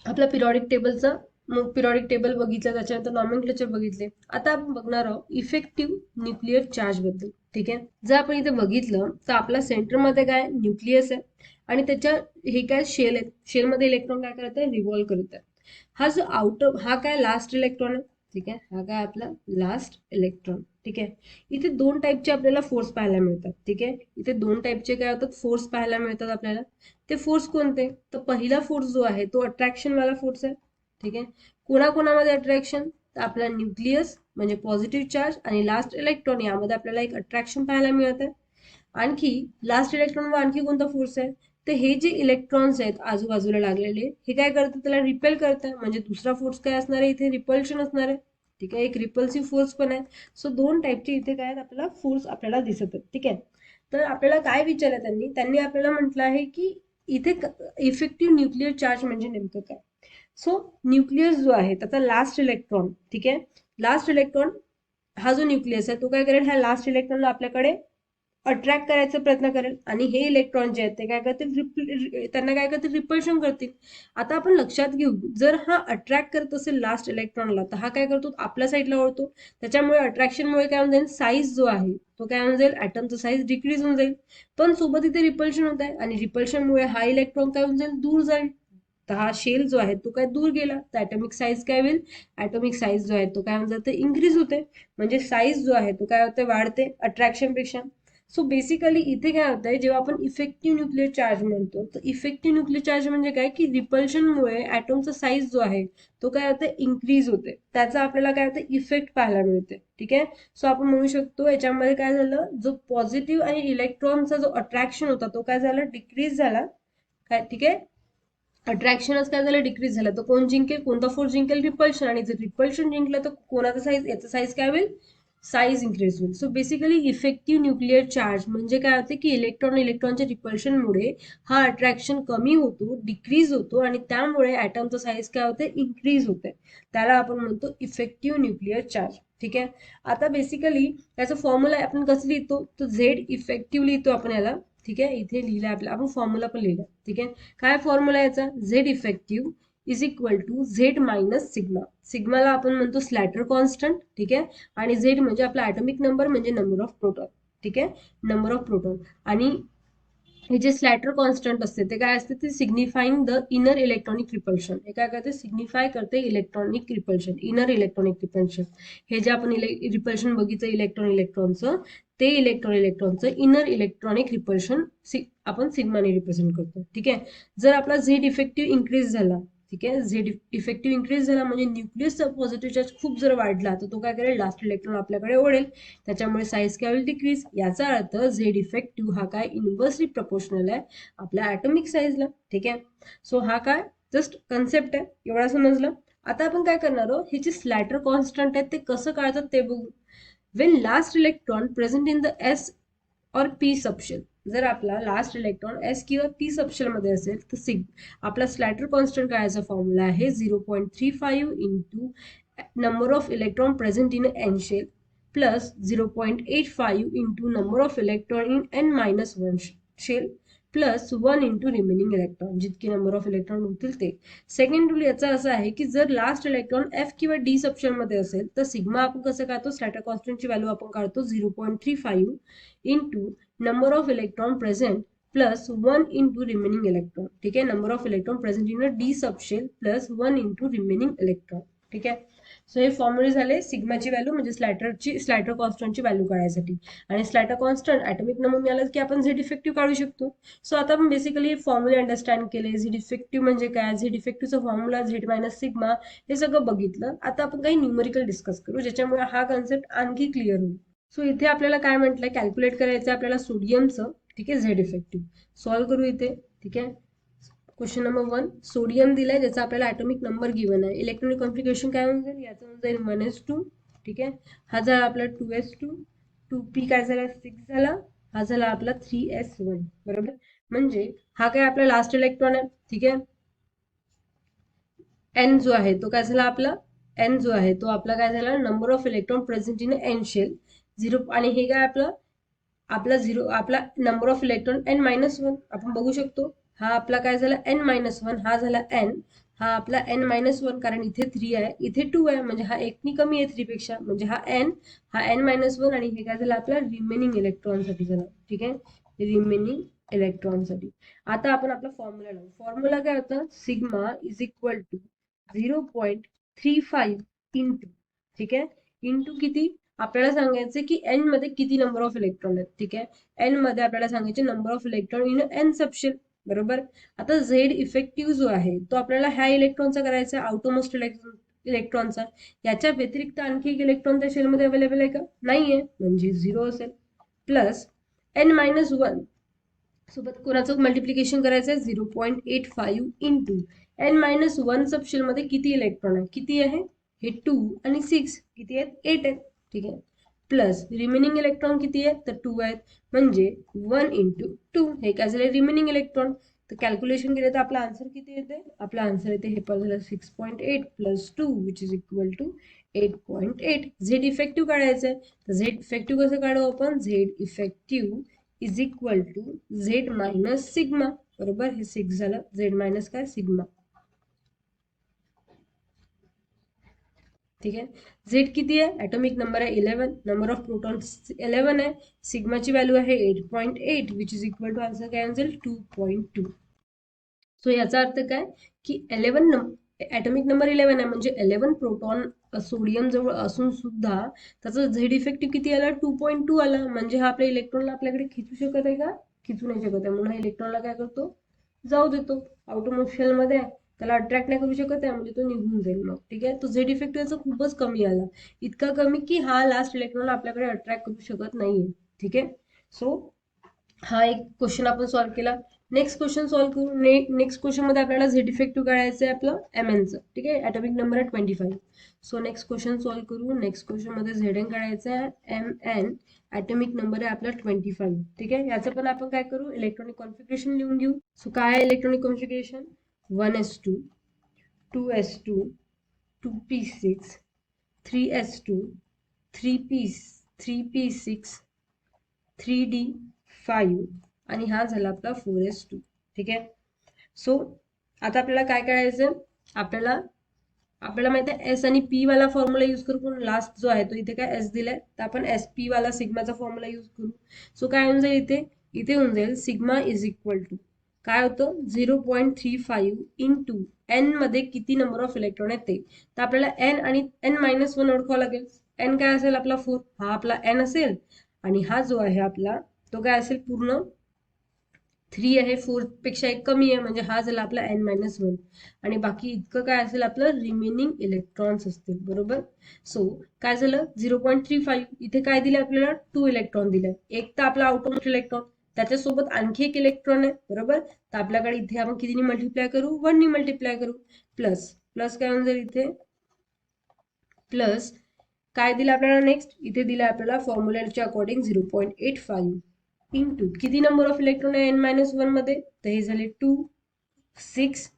आपला पिरियॉडिक टेबलचा पिरियॉडिक टेबल बघितलं, त्याच्यानंतर नॉमेनक्लेचर बघितले. आता आपण बघणार आहोत इफेक्टिव्ह न्यूक्लिअर चार्ज बद्दल. ठीक आहे, जर आपण इथे बघितलं तर आपल्या सेंटरमध्ये काय न्यूक्लियस आहे आणि त्याच्या हे काय शेल आहे. शेलमध्ये इलेक्ट्रॉन काय करत आहे, रिव्हॉल्व करत आहे. हा जो आउटर, हा काय लास्ट इलेक्ट्रॉन आहे. ठीक आहे, हा काय आपला लास्ट इलेक्ट्रॉन. ठीक आहे, इथे 2 टाईपचे आपल्याला फोर्स पाहायला मिळतात. ठीक आहे, इथे 2 टाईपचे काय होतात, फोर्स पाहायला मिळतात आपल्याला. ते फोर्स कोणते, तर पहिला फोर्स जो आहे तो अट्रॅक्शन वाला फोर्स आहे. ठीक आहे, कोणाकोणामध्ये अट्रॅक्शन, तर आपला न्यूक्लियस म्हणजे पॉझिटिव्ह चार्ज आणि लास्ट इलेक्ट्रॉन यामध्ये आपल्याला एक अट्रॅक्शन पाहायला मिळत आहे. आणखी लास्ट इलेक्ट्रॉनवर आणखी कोणता फोर्स आहे, तर हे जे इलेक्ट्रॉन्स आहेत आजूबाजूला लागलेले हे काय करतात, त्याला रिपेल करतात. म्हणजे दुसरा फोर्स काय असणार आहे, इथे रिपल्शन असणार आहे. ठीक आहे, एक रिपल्सिव्ह फोर्स पण आहे. सो 2 टाईपचे इथे काय आपल्याला फोर्स आपल्याला दिसत आहेत. ठीक आहे, तर आपल्याला काय विचारलं त्यांनी आपल्याला म्हटलं आहे की इथे इफेक्टिव्ह न्यूक्लिअर चार्ज म्हणजे नेमकं काय. सो न्यूक्लियस जो आहे त्याचा लास्ट इलेक्ट्रॉन. ठीक आहे, लास्ट इलेक्ट्रॉन हा जो न्यूक्लियस आहे तो काय करेल, ह्या लास्ट इलेक्ट्रॉनला आपल्याकडे अट्रॅक्ट करायचा प्रयत्न करेल आणि हे इलेक्ट्रॉन जे आहेत ते काय करतील, त्यांना काय करतील, रिपल्शन करतील. आता आपण लक्षात घेऊ, जर हा अट्रॅक्ट करत असेल लास्ट इलेक्ट्रॉनला तर हा काय करतो, आपल्या साईडला ओढतो. त्याच्यामुळे अट्रॅक्शनमुळे काय होऊन जाईल, साईज जो आहे तो काय होऊन जाईल, ऍटमचं साईज डिक्रीज होऊन जाईल. पण सोबत इथे रिपल्शन होत आहे आणि रिपल्शनमुळे हा इलेक्ट्रॉन काय होऊन जाईल, दूर जाईल. तर हा शेल जो आहे तो काय दूर गेला तर ऍटॉमिक साईज काय होईल, ऍटॉमिक साईज जो आहे तो काय होऊन जाते, इन्क्रीज होते. म्हणजे साईज जो आहे तो काय होते, वाढते अट्रॅक्शन पेक्षा. सो बेसिकली इथे काय होतंय, जेव्हा आपण इफेक्टिव्ह न्यूक्लिअर चार्ज म्हणतो तर इफेक्टिव्ह न्यूक्लिअर चार्ज म्हणजे काय की रिपल्शनमुळे ऍटमचा साईज जो आहे तो काय होतं, इन्क्रीज होते. त्याचा आपल्याला काय होतं, इफेक्ट पाहायला मिळते. ठीक आहे, सो आपण म्हणू शकतो याच्यामध्ये काय झालं, जो पॉझिटिव्ह आणि इलेक्ट्रॉनचा जो अट्रॅक्शन होता तो काय झाला, डिक्रीज झाला. काय, ठीक आहे, अट्रॅक्शनच काय झालं, डिक्रीज झालं. तर कोण जिंकेल, कोणता फोर्स जिंकेल, रिपल्शन. आणि जर रिपल्शन जिंकलं तर कोणाचा साईज, याचा साईज काय होईल, साईज इन्क्रीज होईल. So basically effective nuclear charge म्हणजे काय होते की इलेक्ट्रॉनच्या रिपल्शनमुळे हा अट्रॅक्शन कमी होतो, डिक्रीज होतो आणि त्यामुळे ॲटमचं साईज काय होते, इन्क्रीज होते. त्याला आपण म्हणतो इफेक्टिव्ह न्यूक्लिअर चार्ज. ठीक आहे. आता बेसिकली त्याचा फॉर्म्युला आपण कसं लिहितो, तर झेड इफेक्टिव्ह लिहितो आपण याला. ठीक आहे, इथे लिहिलं आपलं, आपण फॉर्म्युला पण लिहिलं. ठीक आहे, काय फॉर्म्युला याचा, Z effective is equal to Z minus sigma. सिग्माला आपण म्हणतो स्लॅटर कॉन्स्टंट. ठीक आहे, आणि झेड म्हणजे आपला ॲटॉमिक नंबर म्हणजे नंबर ऑफ प्रोटॉन. ठीक आहे, नंबर ऑफ प्रोटॉन. आणि हे जे स्लॅटर कॉन्स्टंट असते ते काय असते, ते सिग्निफाईंग द इनर इलेक्ट्रॉनिक रिपल्शन. हे काय करते, सिग्निफाय करते electronic repulsion, inner electronic repulsion. हे जे आपण रिपल्शन बघितलं इलेक्ट्रॉनचं, ते इलेक्ट्रॉनचं इनर इलेक्ट्रॉनिक रिपल्शन आपण सिग्माने रिप्रेझेंट करतो. ठीक आहे. जर आपला झेड इफेक्टिव्ह इन्क्रीज झाला, ठीक आहे, झेड इफेक्टिव्ह इन्क्रीज झाला म्हणजे न्यूक्लियसचा पॉझिटिव्ह चार्ज खूप जर वाढला तर तो काय करेल, लास्ट इलेक्ट्रॉन आपल्याकडे ओढेल, त्याच्यामुळे साईज काय होईल, डिक्रीज. याचा अर्थ झेड इफेक्टिव्ह हा काय इन्व्हर्सली प्रपोर्शनल आहे आपल्या ॲटॉमिक साईजला. ठीक आहे. सो हा काय जस्ट कन्सेप्ट आहे, एवढा समजलं. आता आपण काय करणार आहोत, हे जे स्लॅटर कॉन्स्टंट आहे ते कसं काढतात ते बघू. Wien last electron present in the S और पी सबशेल, जर आपला लास्ट इलेक्ट्रॉन एस किंवा पी सबशेल मध्ये असेल तर आपला स्लॅटर कॉन्स्टंट काढायचा फॉर्म्युला आहे 0.35 into number of electron present in n shell plus 0.85 into number of electron in an minus one shell plus 1 into remaining electron, जितके नंबर ऑफ इलेक्ट्रॉन होतील ते. सेकंड रूल याचा असा आहे की जर लास्ट इलेक्ट्रॉन एफ किंवा डी सबशेल मध्ये असेल तर सिग्मा आपण कसं काढतो, स्लॅटर कॉन्स्टंटची व्हॅल्यू आपण काढतो 0.35 into number of electron present plus 1 into remaining electron. ठीक आहे, number of electron present in a D subshell plus 1 into remaining electron. ठीक आहे. सो हे फॉर्म्युले झाले सिग्माची व्हॅल्यू म्हणजे स्लॅटर कॉन्स्टंटची व्हॅल्यू काढायसाठी. आणि स्लॅटर कॉन्स्टंट ॲटॉमिक नंबर मिळाला की आपण झेड इफेक्टिव्ह काढू शकतो. सो आता आपण बेसिकली फॉर्म्युले अंडरस्टँड केले. झेड इफेक्टिव्ह म्हणजे काय, झेड इफेक्टिव्हचा फॉर्म्युला झेड मायनस सिग्मा, हे सगळं बघितलं. आता आपण काही न्यूमेरिकल डिस्कस करू ज्याच्यामुळे हा कन्सेप्ट आणखी क्लिअर होईल. सो इथे आपल्याला काय म्हटलंय, कॅल्क्युलेट करायचं आपल्याला सोडियमचं. ठीक आहे, झेड इफेक्टिव्ह सॉल्व्ह करू इथे. ठीक आहे, क्वेश्चन नंबर 1 सोडियम दिलाय, ज्याचा आपल्याला ॲटॉमिक नंबर गिवन आहे. इलेक्ट्रॉनिक कॉन्फिगरेशन काय होऊन जाईल, याचं होऊन जाईल 1s2. ठीक आहे, हा झाला आपला 2s2, 2p काय झाला 6 झाला, हा झाला आपला 3s1. बरोबर, म्हणजे हा काय आपला लास्ट इलेक्ट्रॉन आहे. ठीक आहे, एन जो आहे तो काय झाला आपला, एन जो आहे तो आपला काय झाला, number of electron present in n shell 0. आणि हे काय आपला 0, आपला number of electron n minus 1 आपण बघू शकतो. हा आपला काय झाला एन मायनस 1, हा झाला एन, हा आपला एन मायनस 1, कारण इथे 3 आहे इथे 2 आहे म्हणजे हा एकनी कमी आहे 3 पेक्षा, म्हणजे हा एन मायनस 1 आणि हे काय झालं आपला रिमेनिंग इलेक्ट्रॉन साठी झालं. ठीक आहे, रिमेनिंग इलेक्ट्रॉन साठी. आता आपण आपला फॉर्म्युला लावू. फॉर्म्युला काय होता, sigma is equal to 0.35 into, ठीक आहे, इंटू किती, आपल्याला सांगायचं की एन मध्ये किती नंबर ऑफ इलेक्ट्रॉन आहेत. ठीक आहे, एन मध्ये आपल्याला सांगायचे number of electron in an subshell. बरोबर, आता झेड इफेक्टिव्ह जो आहे तो आपल्याला ह्या इलेक्ट्रॉनचा करायचा आहे, आउटमोस्ट इलेक्ट्रॉनचा. याच्या व्यतिरिक्त आणखी एक इलेक्ट्रॉन त्या शेलमध्ये अवेलेबल आहे का, नाहीये, म्हणजे 0 असेल. प्लस एन मायनस 1 सोबत कोणाचं मल्टिप्लिकेशन करायचं आहे 0.85 इंटू एन मायनस 1 सबशेल मध्ये किती इलेक्ट्रॉन आहे, किती आहे हे 2 आणि 6 किती आहेत, 8 आहेत. ठीक आहे, प्लस रिमेनिंग इलेक्ट्रॉन किती आहेत, तर 2 आहेत, म्हणजे 1 इंटू 2 हे काय झाले रिमेनिंग इलेक्ट्रॉन. तर कॅल्क्युलेशन केलं तर आपला आन्सर किती येते, आपला आन्सर येते हे पण झालं 6.8 plus 2 which is equal to 8.8. Z effective काढायचं आहे, तर झेड इफेक्टिव्ह कसं काढू आपण, Z effective is equal to Z minus sigma. बरोबर, हे 6 झालं, झेड मायनस काय सिग्मा. ठीक आहे, झेड किती आहे, ॲटॉमिक नंबर आहे 11, नंबर ऑफ प्रोटॉन्स 11 आहे, सिग्माची व्हॅल्यू आहे 8.8 which is equal to answer काय असेल 2.2. सो याचा अर्थ काय की 11 ॲटॉमिक नंबर 11 आहे म्हणजे 11 प्रोटॉन सोडियम जवळ असून सुद्धा त्याचा झेड इफेक्टिव्ह किती आला, 2.2 आला. म्हणजे हा आपल्या इलेक्ट्रॉनला आपल्याकडे खिचू शकत आहे का, खिचू नाही शकत आहे, म्हणून हा इलेक्ट्रॉनला काय करतो, जाऊ देतो. आउटमोस्ट मध्ये त्याला अट्रॅक्ट नाही करू शकत आहे, म्हणजे तो निघून जाईल मग. ठीक आहे, तो झेड इफेक्टिव्ह खूपच कमी आला, इतका कमी की हा लास्ट इलेक्ट्रॉनला आपल्याकडे अट्रॅक्ट करू शकत नाहीये. ठीक आहे, सो हा एक क्वेश्चन आपण सॉल्व्ह केला. नेक्स्ट क्वेश्चन सॉल्व्ह करू. नेक्स्ट क्वेश्चन मध्ये आपल्याला झेड इफेक्टिव्ह काढायचं आहे आपलं एमएनचं. ठीक आहे, ॲटॉमिक नंबर आहे 25. सो नेक्स्ट क्वेश्चन सॉल्व्ह करू. नेक्स्ट क्वेश्चन मध्ये झेड एन काढायचं आहे एम एन, ॲटॉमिक नंबर आहे आपला 25. ठीक आहे, याचं पण आपण काय करू, इलेक्ट्रॉनिक कॉन्फिगरेशन लिहून घेऊ. सो काय आहे electronic configuration, 1s2 2s2 2p6 3s2 3p6 3d5 आणि हा झाला आपला 4s2. ठीक आहे, सो आता आपल्याला काय करायचं, आपल्याला माहिती आहे एस आणि पी वाला फॉर्म्युला यूज करू. पण लास्ट जो आहे तो इथे काय एस दिलाय, तर आपण एस पी वाला सिग्माचा फॉर्म्युला यूज करू. सो काय होऊन जाईल इथे होऊन जाईल सिग्मा इज इक्वल टू काय होतं 0.35 इंटू एन मध्ये किती नंबर ऑफ इलेक्ट्रॉन आहेत ते. तर आपल्याला एन आणि n-1 ओळखावं लागेल. एन काय असेल आपला 4, हा आपला एन असेल आणि हा जो आहे आपला तो काय असेल पूर्ण 3 आहे, 4 पेक्षा एक कमी आहे म्हणजे हा झाला आपला n-1 आणि बाकी इतकं काय असेल आपलं रिमेनिंग इलेक्ट्रॉन्स असतील. बरोबर, सो काय झालं 0.35 इथे काय दिले आपल्याला 2 इलेक्ट्रॉन दिले. एक तर आपला आउटमोस्ट इलेक्ट्रॉन, त्याच्यासोबत आणखी एक इलेक्ट्रॉन आहे. बरोबर, तर आपल्याकडे इथे आपण कितीने मल्टिप्लाय करू, 1 ने मल्टिप्लाय करू. प्लस प्लस काय होऊन जाईल इथे प्लस काय दिलं आपल्याला नेक्स्ट इथे दिलं आपल्याला फॉर्म्युलाच्या अकॉर्डिंग 0.85 इंटू किती नंबर ऑफ इलेक्ट्रॉन आहे n-1 मध्ये, तर हे झाले 2 6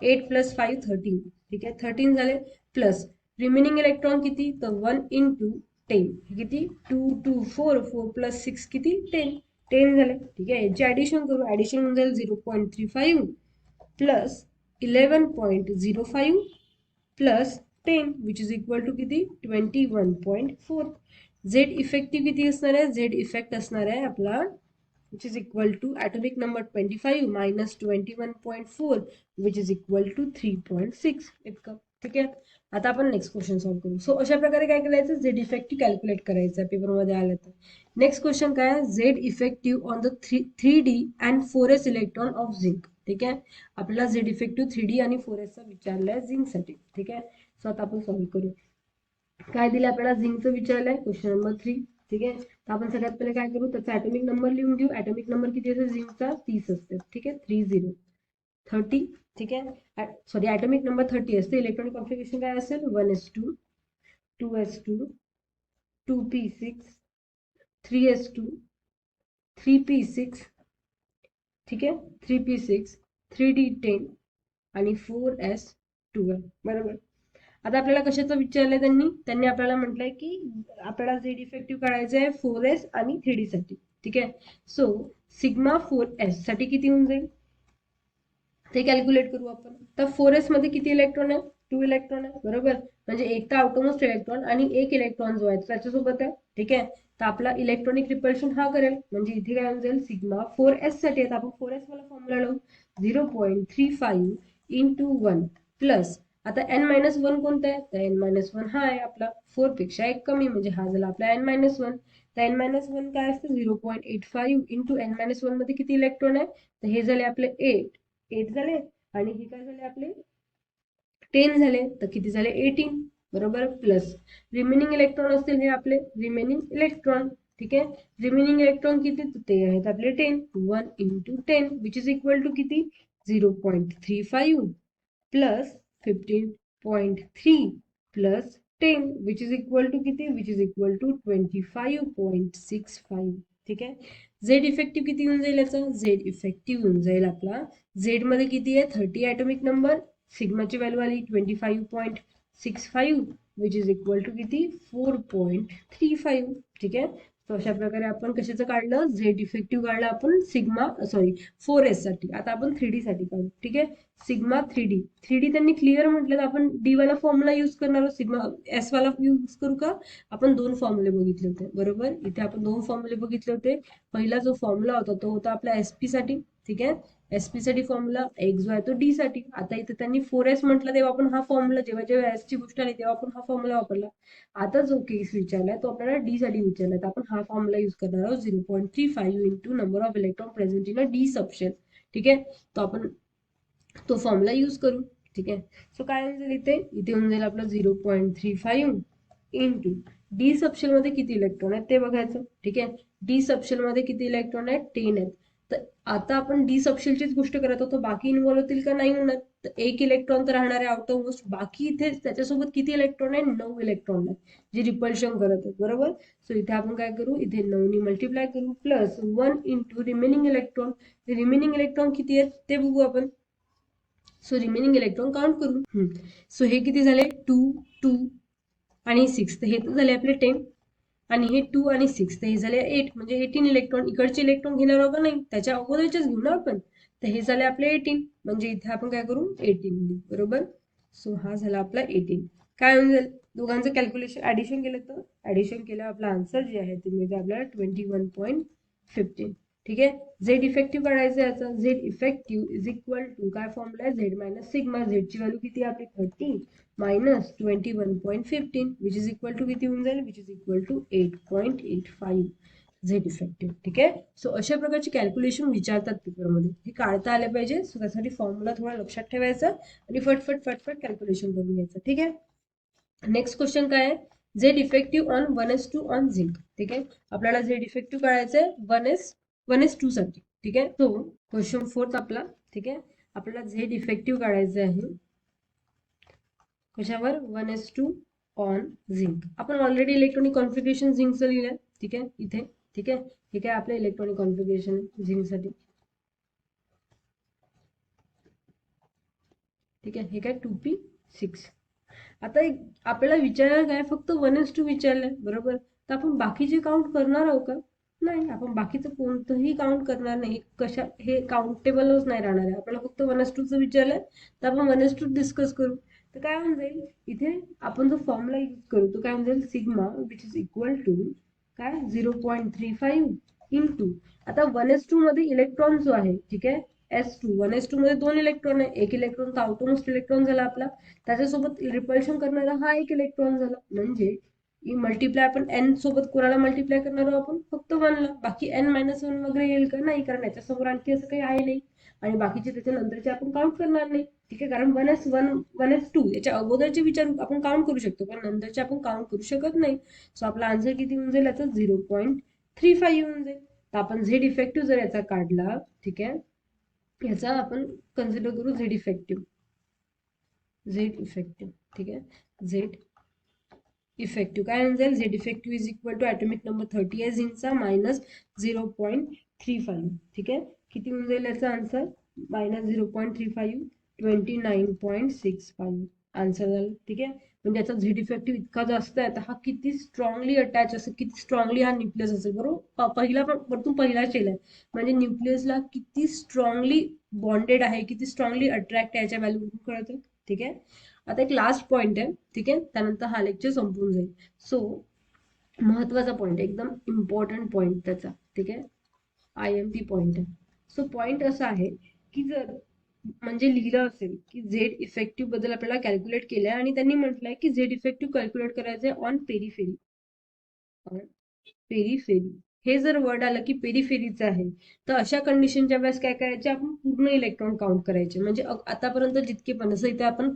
8 प्लस 5 13. ठीक आहे, 13 झाले. प्लस रिमेनिंग इलेक्ट्रॉन किती, तर 1 इंटू 10 किती 2 2 4 4 प्लस 6 किती 10 झाले. ठीक आहे, याची ऍडिशन करू. ऍडिशन होऊन जाईल 0.35 plus 11.05 plus 10 which is equal to किती 21.4. झेड इफेक्टिव्ह किती असणार आहे, झेड इफेक्ट असणार आहे आपला which is equal to atomic number 25 minus 21.4 which is equal to 3.6 इतकं. ठीक आहे, आता आपण नेक्स्ट क्वेश्चन सॉल्व्ह करू. सो अशा प्रकारे काय करायचं, झेड इफेक्टिव्ह कॅल्क्युलेट करायचं पेपरमध्ये आलं तर. नेक्स्ट क्वेश्चन काय आहे, Z effective on the 3D and 4s electron of zinc. ठीक आहे, आपल्याला झेड इफेक्टिव्ह 3D आणि 4s चा विचारलाय झिंकसाठी. ठीक आहे, सो आता आपण सॉल्व्ह करू. काय दिलं आपल्याला झिंकचं विचारलंय क्वेश्चन नंबर 3. ठीक आहे, तर आपण सगळ्यात पहिले काय करू, त्याचा ॲटॉमिक नंबर लिहून घेऊ. ॲटॉमिक नंबर किती असेल झिंकचा 30 असते. ठीक आहे, 30. ठीक आहे, सॉरी ॲटॉमिक नंबर 30 असते. इलेक्ट्रॉनिक कॉन्फिगरेशन काय असेल 1s2 2s2 2p6 3s2 3p6. ठीक आहे, 3p6 3d10 आणि 4s12. बरोबर, आता आपल्याला कशाचं विचारलंय त्यांनी आपल्याला म्हटलंय की आपल्याला झेड इफेक्टिव्ह काढायचं आहे 4s आणि 3D साठी. ठीक आहे, सो सिग्मा 4s साठी किती होऊन जाईल ते कॅल्क्युलेट करू आपण. तर 4s मध्ये किती इलेक्ट्रॉन आहे, 2 इलेक्ट्रॉन आहे. बरोबर, म्हणजे एक तर आउटमोस्ट इलेक्ट्रॉन आणि एक इलेक्ट्रॉन जो आहे त्याच्यासोबत आहे. ठीक आहे, तर आपला इलेक्ट्रॉनिक रिपल्शन हा करेल म्हणजे इथे काय होऊन जाईल सिग्मा 4s साठी आता आपण 4s वाला फॉर्म्युला लावू. 0.35 इंटू 1 प्लस आता n-1 कोणता आहे, तर n-1 हा आहे आपला 4 पेक्षा एक कमी म्हणजे हा झाला आपला n-1. तर n-1 काय असतं 0.85 इंटू n-1 मध्ये किती इलेक्ट्रॉन आहे, तर हे झाले आपले 8 झाले आणि हे काय झाले आपले 10 झाले, तर किती झाले 18. बरोबर, प्लस रिमेनिंग इलेक्ट्रॉन असतील हे आपले रिमेनिंग इलेक्ट्रॉन. ठीक आहे, रिमेनिंग इलेक्ट्रॉन किती, ते आहेत आपले 10. 1 into 10 which is equal to किती 0.35 plus 15.3 plus 10 which is equal to किती, विच इज इक्वल टू 25.65. ठीक आहे, झेड इफेक्टिव्ह किती होऊन जाईल याचा, झेड इफेक्टिव्ह होऊन जाईल आपला झेड मध्ये किती आहे 30 ॲटॉमिक नंबर, सिग्माची व्हॅल्यू आली 25.65 विच इज इक्वल टू किती 4.35. ठीक आहे, तो अशा प्रकारे आपण कशाचं काढलं, झेड इफेक्टिव्ह काढलं आपण सिग्मा 4s साठी. आता आपण 3D साठी काढू. ठीक आहे, सिग्मा 3D त्यांनी क्लिअर म्हटलं तर आपण डी वाला फॉर्म्युला यूज करणार आहोत, सिग्मा एस वाला यूज करू का. आपण 2 फॉर्म्युले बघितले होते. बरोबर, इथे आपण 2 फॉर्म्युले बघितले होते. पहिला जो फॉर्म्युला होता तो होता आपला एसपी साठी. ठीक आहे, एसपी साठी फॉर्म्युला एक जो आहे तो डी साठी. आता इथे त्यांनी 4s म्हटलं तेव्हा आपण हा फॉर्म्युला, जेव्हा एस ची गोष्ट आली तेव्हा आपण हा फॉर्म्युला वापरला. आता जो केस विचारलाय तो आपल्याला डी साठी विचारलाय, तर आपण हा फॉर्म्युला यूज करणार आहोत 0.35 into number of electron present in a D subshell. ठीक आहे, तो आपण तो फॉर्म्युला यूज करू. ठीक आहे, सो काय होऊन जाईल इथे होऊन जाईल आपलं 0.35 इंटू डी सबशेल मध्ये किती इलेक्ट्रॉन आहेत ते बघायचं. ठीक आहे, डी सबशेल मध्ये किती इलेक्ट्रॉन आहेत 10 आहेत. तर आता आपण डी सबशेलचीच गोष्ट करत होतो, बाकी इन्व्हॉल्व होतील का? नाही होणार. तर एक इलेक्ट्रॉन तर राहणार आहे आउट ऑफ मोस्ट, बाकी इथे त्याच्यासोबत किती इलेक्ट्रॉन आहे? 9 इलेक्ट्रॉन आहे जे रिपल्शन करत आहेत, बरोबर. सो इथे आपण काय करू, इथे 9 मल्टिप्लाय करू plus 1 into remaining electron. Remaining electron किती आहेत ते बघू आपण. सो रिमेनिंग इलेक्ट्रॉन काउंट करू. सो हे किती झाले? 2 2 आणि 6, तर हे तर झाले आपले 10 आणि हे 2 आणि 6, तर हे झाले 8, म्हणजे 18 इलेक्ट्रॉन. इकडचे इलेक्ट्रॉन घेणार आहोत का? नाही, त्याच्या अगोदरचेच घेऊ ना आपण. तर हे झाले आपले 18, म्हणजे इथे आपण काय करू, 18 बरोबर. सो हा झाला आपला 18. काय होऊन जाईल, दोघांचं कॅल्क्युलेशन ऍडिशन केलं तर ऍडिशन केलं आपला आन्सर जे आहे ते मिळते आपल्याला 21.15. ठीक आहे. झेड इफेक्टिव्ह काढायचं आहे याचा. Z effective is equal to काय फॉर्म्युला आहे, झेड मायनस सिग्मा. झेडची व्हॅल्यू किती आहे आपली 30 minus 21.15 which is equal to किती होऊन जाईल, which is equal to 8.85 Z effective. ठीक आहे. सो अशा प्रकारचे कॅल्क्युलेशन विचारतात पेपरमध्ये, हे काढता आले पाहिजे. सो त्यासाठी फॉर्म्युला थोडा लक्षात ठेवायचा आणि फटफट फटफट कॅल्क्युलेशन करून घ्यायचं. ठीक आहे. नेक्स्ट क्वेश्चन काय आहे, Z effective on 1s2 on zinc. ठीक आहे. आपल्याला झेड इफेक्टिव्ह काढायचं आहे 1s2 साठी. ठीक आहे. तो क्वेश्चन 4 आपला. ठीक आहे. आपल्याला झेड इफेक्टिव्ह काढायचं आहे कशावर, 1s2 ऑन झिंक. आपण ऑलरेडी इलेक्ट्रॉनिक कॉन्फिगरेशन झिंकचं लिहिलंय. ठीक आहे इथे. ठीक आहे. हे काय आपलं इलेक्ट्रॉनिक कॉन्फिगरेशन झिंकसाठी. ठीक आहे. हे काय 2p6. आता आपल्याला विचारायला काय, फक्त 1s2 विचारलंय, बरोबर. तर आपण बाकीचे काउंट करणार आहोत का? नाही, आपण बाकीचं कोणतंही काउंट करणार नाही. कशा, हे काउंटेबलच नाही राहणार आहे. आपल्याला फक्त 1s2 विचारलंय, तर आपण 1s2 डिस्कस करू. तर काय होऊन जाईल, इथे आपण जो फॉर्म्युला यूज करू तो काय होऊन जाईल, sigma which is equal to काय 0.35 इंटू. आता 1s2 मध्ये इलेक्ट्रॉन जो आहे, ठीक आहे, S2 1s2 मध्ये 2 इलेक्ट्रॉन आहे. एक इलेक्ट्रॉन तर आउटमोस्ट इलेक्ट्रॉन झाला आपला, त्याच्यासोबत रिपल्शन करणारा हा एक इलेक्ट्रॉन झाला. म्हणजे मल्टिप्लाय आपण n सोबत कोणाला मल्टिप्लाय करणार आहोत आपण, फक्त 1 ला. बाकी n-1 वगैरे येईल का? नाही, कारण याच्यासमोर आणखी असं काही आहे नाही. आणि बाकीचे त्याच्यानंतरचे आपण काउंट करणार नाही. ठीक आहे. कारण 1s2 याच्या अगोदरचे विचार आपण काउंट करू शकतो, पण नंतरचे आपण काउंट करू शकत नाही. सो आपला आन्सर किती होऊन जाईल याचा, 0.35 होऊन जाईल. तर आपण झेड इफेक्टिव्ह जर याचा काढला, ठीक आहे, याचा आपण कन्सिडर करू झेड इफेक्टिव्ह. ठीक आहे. झेड इफेक्टिव्ह काय होऊन जाईल, Z effective is equal to atomic number 30 आहे झिंकचा मायनस 0.35. ठीक आहे. किती होऊन जाईल याचा आन्सर, मायनस 0.35 29.65 आन्सर झालं. ठीक आहे. म्हणजे याचा झेड इफेक्टिव्ह इतका जास्त आहे, तर हा किती स्ट्रॉंगली अटॅच असेल, किती स्ट्रॉंगली हा न्यूक्लियस असेल, बरोबर. पहिला पण वरतून पहिला शेल आहे, म्हणजे न्यूक्लियसला किती स्ट्रॉंगली बॉन्डेड आहे, किती स्ट्रॉंगली अट्रॅक्ट आहे याच्या व्हॅल्यू कळतं. ठीक आहे. आता एक लास्ट पॉइंट आहे. ठीक आहे. त्यानंतर हा लेक्चर संपून जाईल. सो महत्वाचा पॉइंट, एकदम इम्पॉर्टंट पॉइंट त्याचा. ठीक आहे. IMP पॉइंट आहे. सो पॉइंट असा आहे की जर म्हणजे लिहिलं असेल की झेड इफेक्टिव्ह बद्दल आपल्याला कॅल्क्युलेट केलंय आणि त्यांनी म्हटलंय की झेड इफेक्टिव्ह कॅल्क्युलेट करायचंय ऑन पेरिफेरी. पेरिफेरी हे जर वर्ड आलं की पेरिफेरीचं आहे, तर अशा कंडिशनच्या वेळेस काय करायचे, आपण पूर्ण इलेक्ट्रॉन काउंट करायचे. म्हणजे आतापर्यंत जितके पण, जसं इथे आपण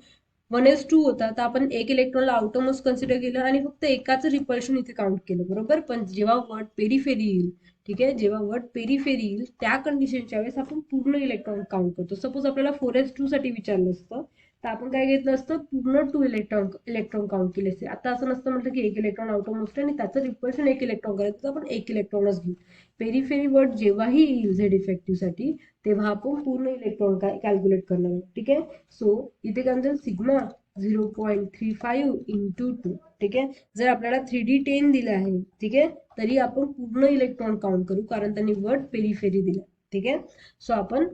1s2 होता, तर आपण एक इलेक्ट्रॉनला आउटमोस्ट कन्सिडर केलं आणि फक्त एकाच रिपल्शन इथे काउंट केलं, बरोबर. पण जेव्हा वर्ड पेरिफेरी येईल, ठीक आहे, जेव्हा वर्ड पेरिफेरी येईल त्या कंडिशनच्या वेळेस आपण पूर्ण इलेक्ट्रॉन काउंट करतो. सपोज आपल्याला 4s2 साठी विचारलं असतं, तर आपण काय घेतलं असतं, पूर्ण 2 इलेक्ट्रॉन काउंट केले असते. आता असं नसतं म्हटलं की एक इलेक्ट्रॉन आउटमोस्ट आणि त्याचं रिपल्शन एक इलेक्ट्रॉन करायचं, तर आपण एक इलेक्ट्रॉनच घेऊ. पेरिफेरी वर्ड जेव्हाही येईल झेड इफेक्टिव्ह साठी, तेव्हा आपण पूर्ण इलेक्ट्रॉन कॅल्क्युलेट करणार आहोत. ठीक आहे. सो इथे काय म्हणतात, सिग्मा 0.35 इंटू 2. ठीक आहे. जर आपल्याला 3D10 दिलं आहे, ठीक आहे, तरी आपण पूर्ण इलेक्ट्रॉन काउंट करू, कारण त्यांनी वर्ड पेरिफेरी दिला. ठीक आहे. सो आपण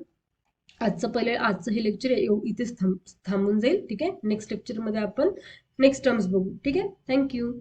आजचं हे लेक्चर इथेच थांबून जाईल. ठीक आहे. नेक्स्ट लेक्चरमध्ये आपण नेक्स्ट टर्म्स बघू. ठीक आहे. थँक्यू.